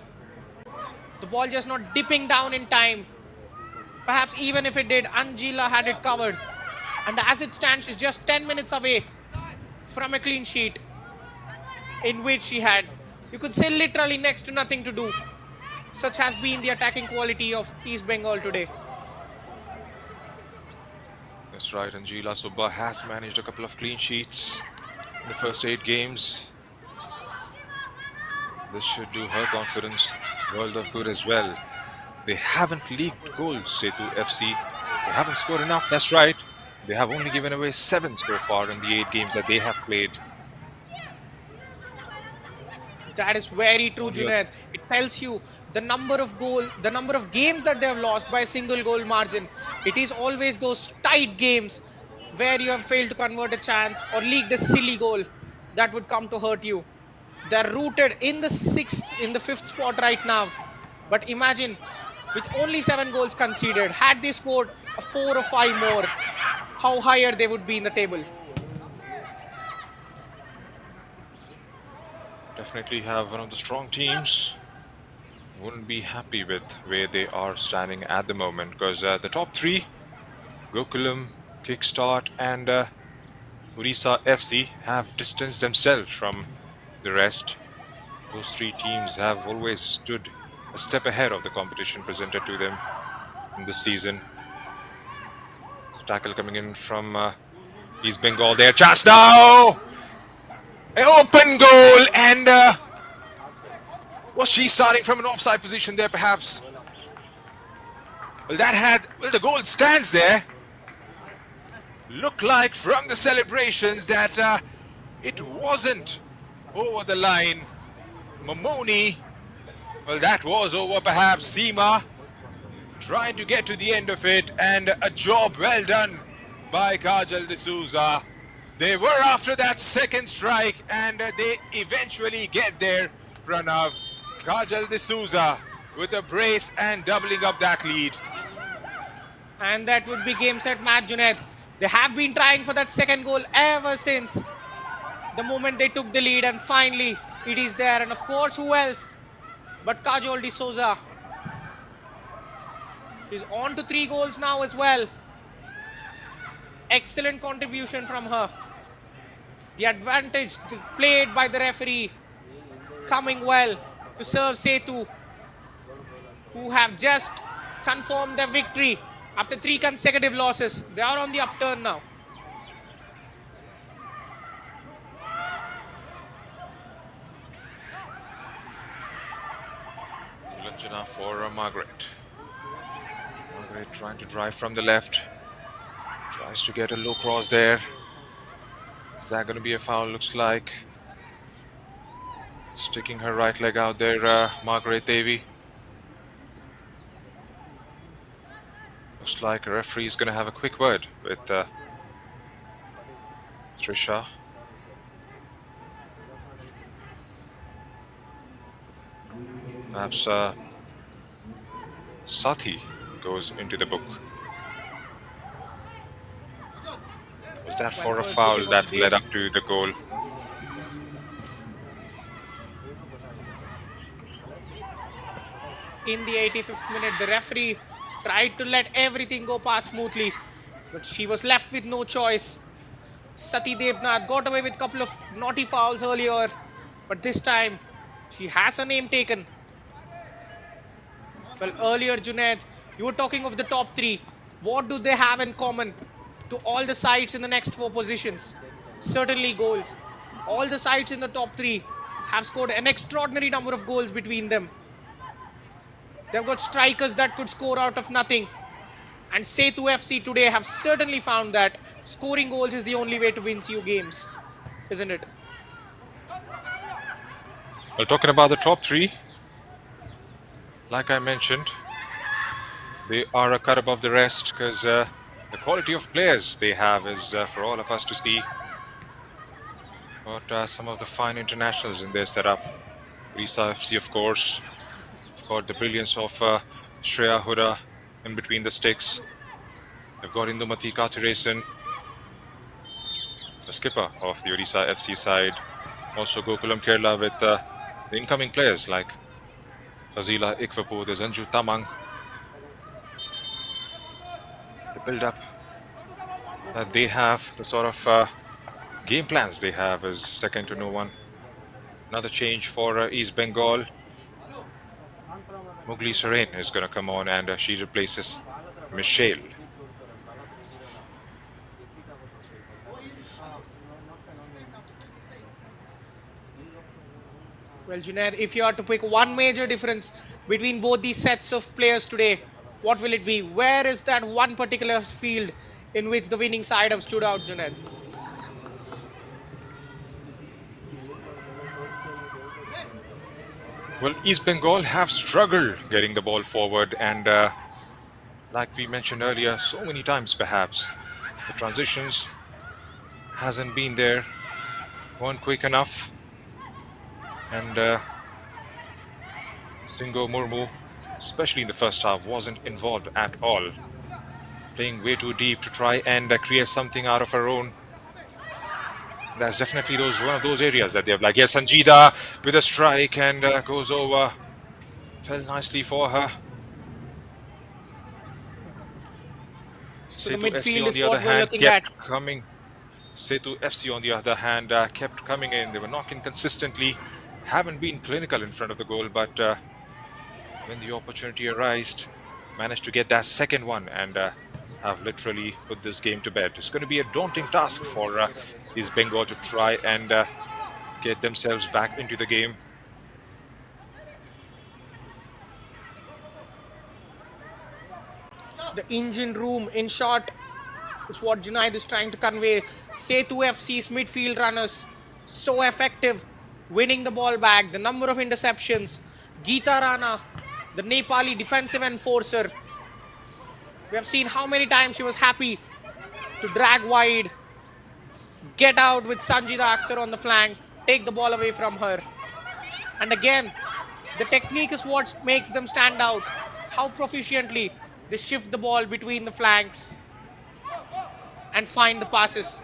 The ball just not dipping down in time. Perhaps even if it did, Anjila had it covered. And as it stands, she's just 10 minutes away from a clean sheet, in which she had, you could say, literally next to nothing to do. Such has been the attacking quality of East Bengal today. That's right, Anjila Subba has managed a couple of clean sheets in the first 8 games. This should do her confidence world of good as well. They haven't leaked goals, Sethu FC. They haven't scored enough, that's right. They have only given away 7 so far in the 8 games that they have played. That is very true, Junaid. It tells you the number of games that they have lost by a single goal margin. It is always those tight games where you have failed to convert a chance or leaked a silly goal that would come to hurt you. They're rooted in the 5th spot right now. But imagine, with only 7 goals conceded, had they scored a 4 or 5 more, how higher they would be in the table. Definitely have one of the strong teams. Wouldn't be happy with where they are standing at the moment, because the top 3, Gokulam, Kickstart and Orissa FC, have distanced themselves from the rest. Those 3 teams have always stood a step ahead of the competition presented to them in this season. So tackle coming in from East Bengal there. Chance now! An open goal, and was she starting from an offside position there perhaps? Well, the goal stands there. Looked like from the celebrations that it wasn't over the line. Momoni, well, that was over perhaps. Seema trying to get to the end of it, and a job well done by Kajal D'Souza. They were after that second strike, and they eventually get there. Pranav, Kajal D'Souza with a brace and doubling up that lead. And that would be game set match, Junaid. They have been trying for that second goal ever since the moment they took the lead, and finally it is there. And of course, who else but Kajol D'Souza? She's on to 3 goals now as well. Excellent contribution from her. The advantage played by the referee coming well to serve Sethu, who have just confirmed their victory after 3 consecutive losses. They are on the upturn now. Sulanjana for Margaret. Margaret trying to drive from the left. Tries to get a low cross there. Is that going to be a foul? Looks like. Sticking her right leg out there, Margaret Devi. Looks like a referee is going to have a quick word with Trisha. Perhaps Sathi goes into the book. Was that for a foul that led up to the goal? In the 85th minute, the referee tried to let everything go past smoothly, but she was left with no choice. Sati Devnath got away with a couple of naughty fouls earlier, but this time she has her name taken. Well, earlier, Junaid, you were talking of the top 3. What do they have in common to all the sides in the next 4 positions? Certainly goals. All the sides in the top 3 have scored an extraordinary number of goals between them. They've got strikers that could score out of nothing. And Sethu FC today have certainly found that scoring goals is the only way to win you games, isn't it? Well, talking about the top 3, like I mentioned, they are a cut above the rest because the quality of players they have is for all of us to see. But some of the fine internationals in their setup. Risa FC, of course. They've got the brilliance of Shreya Huda in between the sticks. They've got Indumati Kathiresan, the skipper of the Odisha FC side. Also Gokulam Kerala with the incoming players like Fazila Ikwapu, there's Anju Tamang. The build-up that they have, the sort of game plans they have is second to no one. Another change for East Bengal. Mugli Sarain is going to come on and she replaces Michelle. Well, Junaid, if you are to pick one major difference between both these sets of players today, what will it be? Where is that one particular field in which the winning side have stood out, Junaid? Well, East Bengal have struggled getting the ball forward, and like we mentioned earlier, so many times perhaps, the transitions hasn't been there, weren't quick enough, and Singo Murmu, especially in the first half, wasn't involved at all, playing way too deep to try and create something out of her own. That's definitely one of those areas that they have. Like, yes, Sanjida with a strike and goes over. Fell nicely for her. So the Sethu FC midfield on is the what other we're hand looking at. kept coming. Sethu FC on the other hand kept coming in. They were knocking consistently. Haven't been clinical in front of the goal, but when the opportunity arose, managed to get that second one and have literally put this game to bed. It's going to be a daunting task for East Bengal to try and get themselves back into the game. The engine room, in short, is what Junaid is trying to convey. Sethu FC's midfield runners, so effective, winning the ball back, the number of interceptions. Geeta Rana, the Nepali defensive enforcer. We have seen how many times she was happy to drag wide Get out with Sanjita Akhtar on the flank. Take the ball away from her. And again, the technique is what makes them stand out. How proficiently they shift the ball between the flanks and find the passes.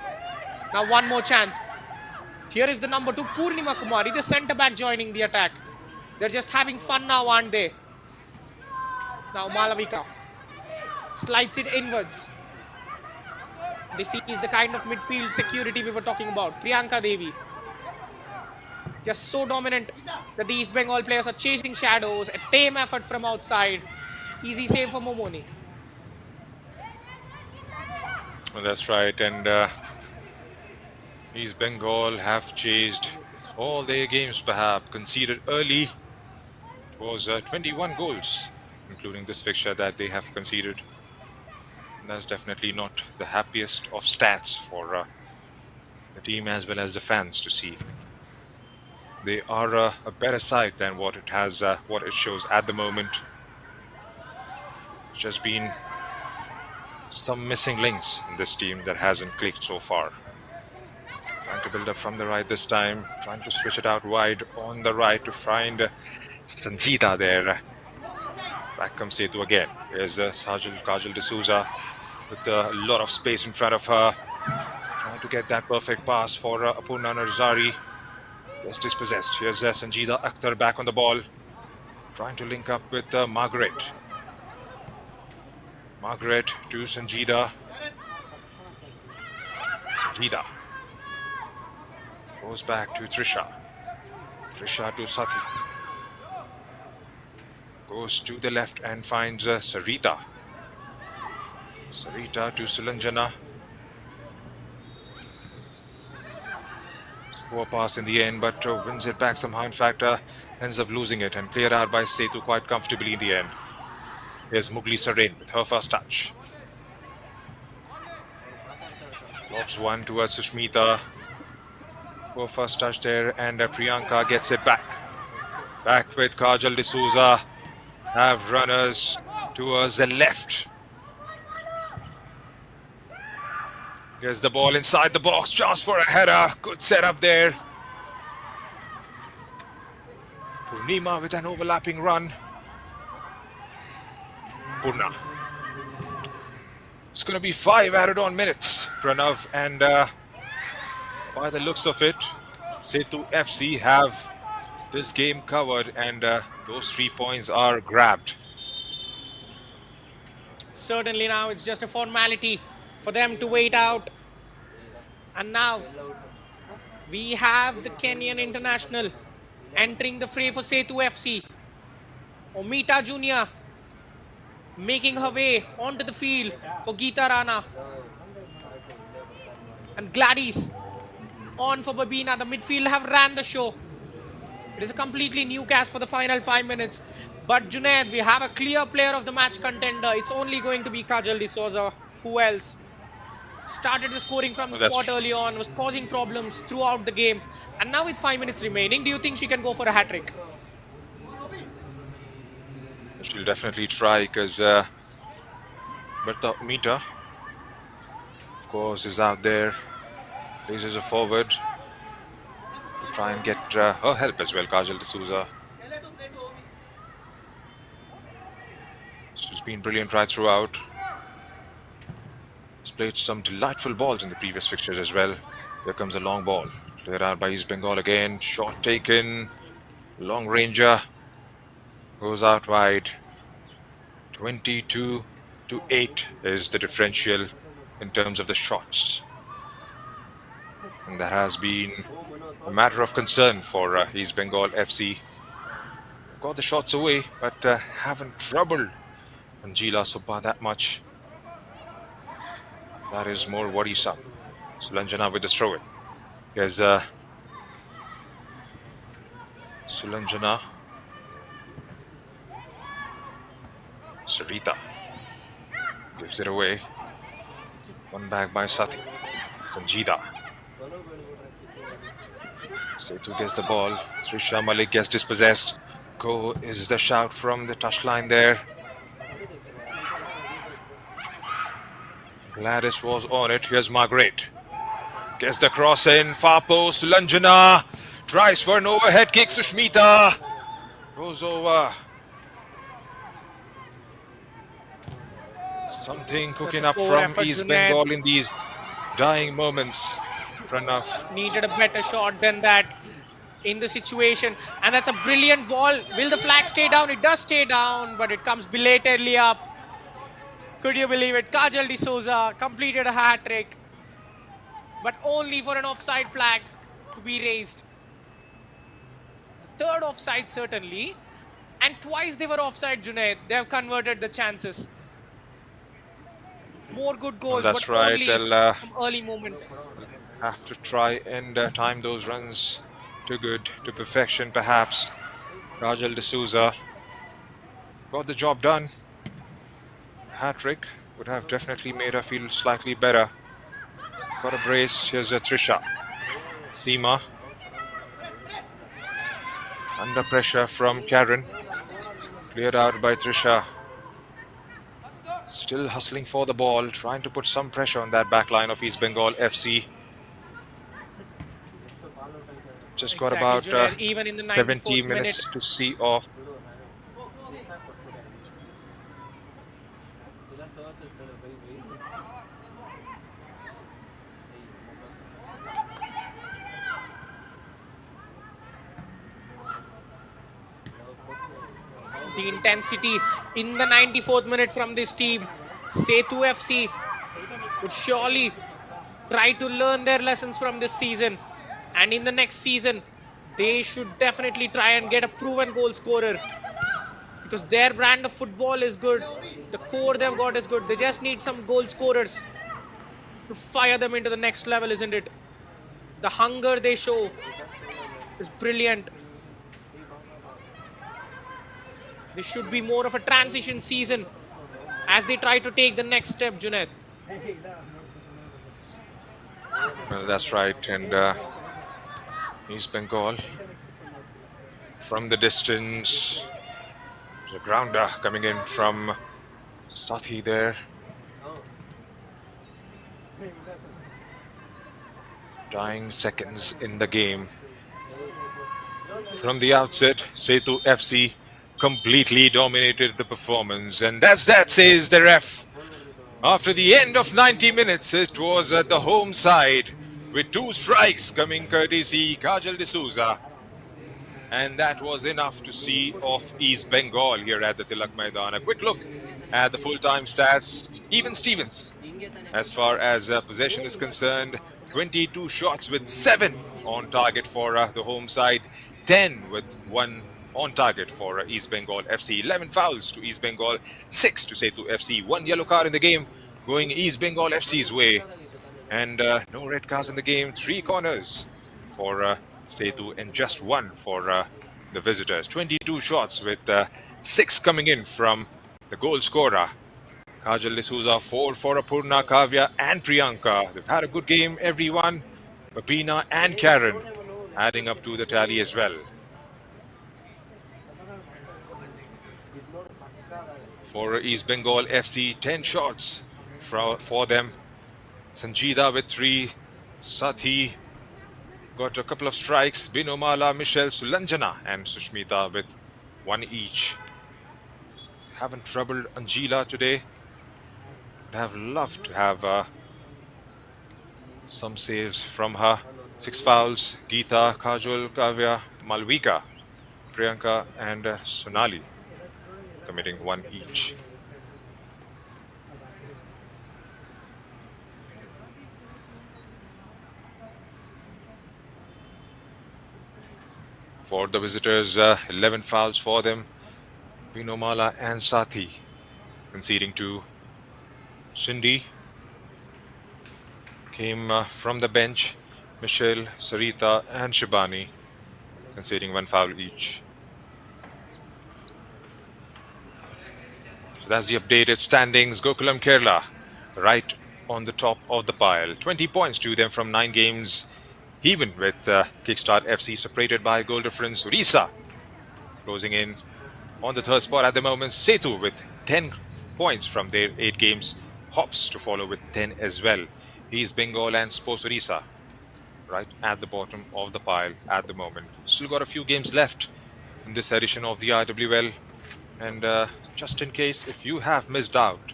Now, one more chance. Here is the number 2, Purnima Kumari, the centre back joining the attack. They're just having fun now, aren't they? Now, Malavika slides it inwards. This is the kind of midfield security we were talking about. Priyanka Devi, just so dominant that the East Bengal players are chasing shadows. A tame effort from outside. Easy save for Momoni. Well, that's right. And East Bengal have chased all their games, perhaps conceded early. It was 21 goals, including this fixture, that they have conceded. And that's definitely not the happiest of stats for the team as well as the fans to see. They are a better side than what it shows at the moment. Just been some missing links in this team that hasn't clicked so far. Trying to build up from the right this time, trying to switch it out wide on the right to find Sanjita there. Back comes Sethu again. There's Kajal D'Souza with a lot of space in front of her. Trying to get that perfect pass for Apurna Narzari. Just dispossessed. Here's Sanjita Akhtar back on the ball. Trying to link up with Margaret. Margaret to Sanjita. Sanjita goes back to Trisha. Trisha to Sethu. Goes to the left and finds Sarita. Sarita to Sulanjana. Poor pass in the end, but wins it back somehow. In fact, ends up losing it and cleared out by Sethu quite comfortably in the end. Here's Mugli Sarain with her first touch. Lobs one to Sushmita. Poor first touch there, and Priyanka gets it back. Back with Kajal D'Souza. Have runners towards the left. Here's the ball inside the box. Chance for a header. Good setup there. Purnima with an overlapping run. Purna. It's going to be 5 added on minutes, Pranav. And by the looks of it, Sethu FC have this game covered, and those 3 points are grabbed. Certainly now it's just a formality for them to wait out. And now we have the Kenyan international entering the fray for Sethu FC. Omita Junior making her way onto the field for Geeta Rana. And Gladys on for Babina. The midfield have ran the show. It is a completely new cast for the final 5 minutes. But Junaid, we have a clear player of the match contender. It's only going to be Kajal D'Souza. Who else? Started the scoring from the spot early on, was causing problems throughout the game. And now with 5 minutes remaining, do you think she can go for a hat-trick? She'll definitely try, because Bertha Omita, of course, is out there. Raises a forward. We'll try and get her help as well, Kajal D'Souza. She's been brilliant right throughout. He's played some delightful balls in the previous fixtures as well. Here comes a long ball. Cleared out by East Bengal again. Shot taken. Long ranger. Goes out wide. 22-8 is the differential in terms of the shots. And that has been a matter of concern for East Bengal FC. Got the shots away, but haven't troubled Anjila Subba that much. That is more worrisome. Sulanjana with the throw-in. Here's Sulanjana. Sarita gives it away. One back by Sethu. Sanjita. Sethu gets the ball. Trisha Malik gets dispossessed. Go is the shout from the touchline there. Gladys was on it. Here's Margaret. Gets the cross in, far post, Lanjana tries for an overhead kick, Sushmita goes over. Something That's cooking a up poor from effort, East Junaid. Bengal in these dying moments. Pranav. Needed a better shot than that in the situation. And that's a brilliant ball. Will the flag stay down? It does stay down, but it comes belatedly up. Could you believe it? Kajal D'Souza completed a hat trick, but only for an offside flag to be raised. The third offside, certainly. And twice they were offside, Junaid. They have converted the chances. More good Well, goals, but that's right. only They'll from early moment. have to try and time those runs to good, to perfection, perhaps. Kajal D'Souza got the job done. Hat trick would have definitely made her feel slightly better. Got a brace. Here's Trisha. Seema under pressure from Karen. Cleared out by Trisha. Still hustling for the ball, trying to put some pressure on that back line of East Bengal FC. Just got Exactly, about Junaid. Even in the 70 94th minute, minutes to see off. the intensity in the 94th minute from this team. Sethu FC would surely try to learn their lessons from this season. And in the next season, they should definitely try and get a proven goal scorer, because their brand of football is good. The core they've got is good. They just need some goal scorers to fire them into the next level, isn't it? The hunger they show is brilliant. This should be more of a transition season as they try to take the next step, Junaid. Well, that's right. And East Bengal from the distance. There's a grounder coming in from Sathi there. Dying seconds in the game. From the outset, Sethu FC completely dominated the performance. And that, says the ref. After the end of 90 minutes, it was at the home side with 2 strikes coming courtesy Kajal D'Souza. And that was enough to see off East Bengal here at the Tilak Maidan. A quick look at the full-time stats. Even Stevens, as far as possession is concerned, 22 shots with 7 on target for the home side, 10 with 1 on target for East Bengal FC, 11 fouls to East Bengal, 6 to Sethu FC, 1 yellow card in the game going East Bengal FC's way, and no red cards in the game, 3 corners for Sethu and just 1 for the visitors. 22 shots with 6 coming in from the goal scorer. Kajal D'Souza, 4 for Apurna, Kavya and Priyanka. They've had a good game, everyone. Babina and Karen adding up to the tally as well. For East Bengal FC, 10 shots for them. Sanjida with 3. Sathi got a couple of strikes. Binomala, Michelle, Sulanjana and Sushmita with 1 each. Haven't troubled Anjila today. Would have loved to have some saves from her. 6 fouls. Geeta, Kajol, Kavya, Malvika, Priyanka and Sonali committing 1 each. For the visitors, 11 fouls for them. Binomala and Sathi conceding 2. Cindy came from the bench. Michelle, Sarita and Shibani conceding 1 foul each. So that's the updated standings. Gokulam Kerala right on the top of the pile. 20 points to them from 9 games. Even with Kickstart FC separated by goal difference. Orissa closing in on the 3rd spot at the moment. Sethu with 10 points from their 8 games. Hops to follow with 10 as well. East Bengal and Sports Orissa right at the bottom of the pile at the moment. Still got a few games left in this edition of the IWL. And just in case if you have missed out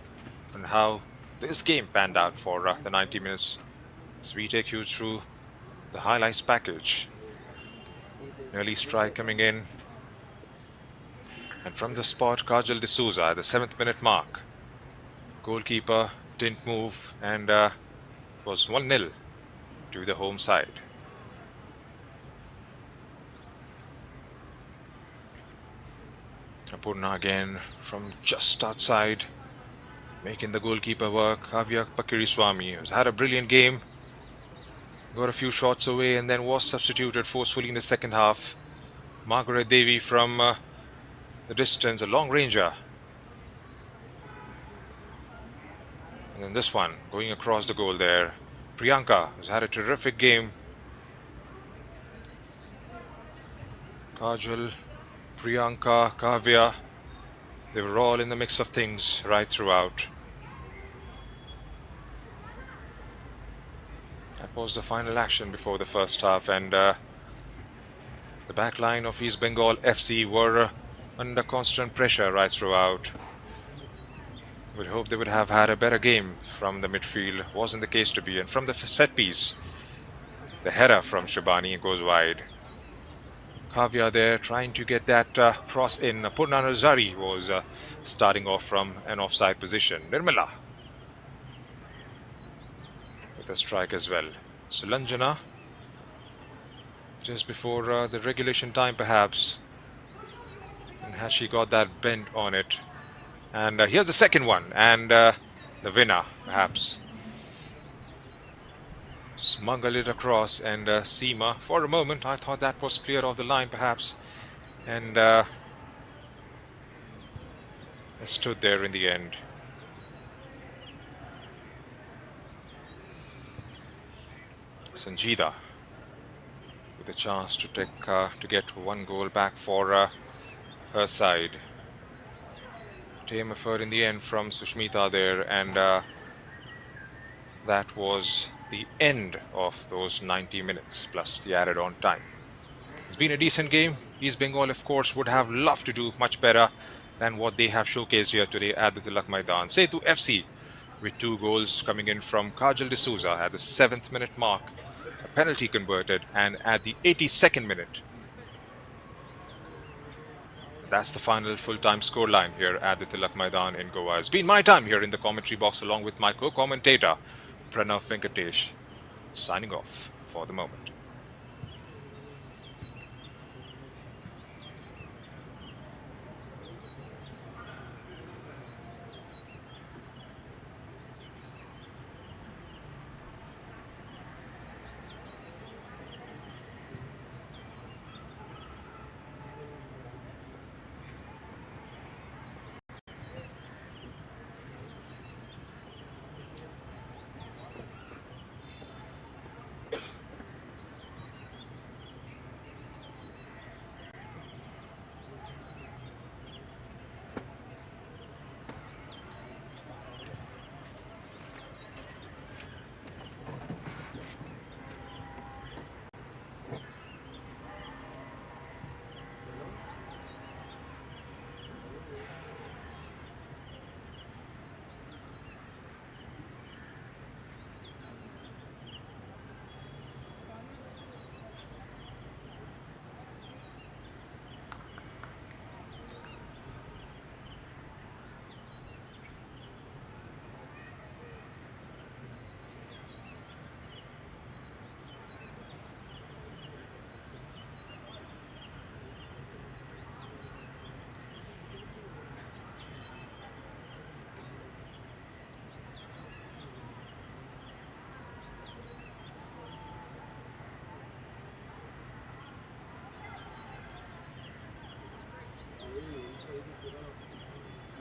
on how this game panned out for the 90 minutes, as we take you through the highlights package. Early strike coming in. And from the spot, Kajal D'Souza at the 7th minute mark. Goalkeeper didn't move, and it was 1-0 to the home side. Apurna again from just outside, making the goalkeeper work. Kavya Pakiriswamy has had a brilliant game. Got a few shots away and then was substituted forcefully in the second half. Margaret Devi from the distance, a long ranger. And then this one, going across the goal there. Priyanka has had a terrific game. Kajal, Priyanka, Kavya, they were all in the mix of things right throughout. That was the final action before the first half, and the back line of East Bengal FC were under constant pressure right throughout. We'd hope they would have had a better game from the midfield. Wasn't the case to be. And from the set piece, the header from Shabani goes wide. Kavya there trying to get that cross in. Purna Nazari was starting off from an offside position. Nirmala with a strike as well. Sulanjana just before the regulation time perhaps. And has she got that bend on it? And here's the second one, and the winner, perhaps. Smuggle it across, and Seema, for a moment, I thought that was clear of the line, perhaps. And it stood there in the end. Sanjida with a chance to get one goal back for her side. Tame effort in the end from Sushmita there, and that was the end of those 90 minutes plus the added on time. It's been a decent game. East Bengal, of course, would have loved to do much better than what they have showcased here today at the Tilak Maidan. Sethu FC with 2 goals coming in from Kajal D'Souza at the 7th minute mark, a penalty converted, and at the 82nd minute. That's the final full-time scoreline here at the Tilak Maidan in Goa. It's been my time here in the commentary box along with my co-commentator, Pranav Venkatesh, signing off for the moment.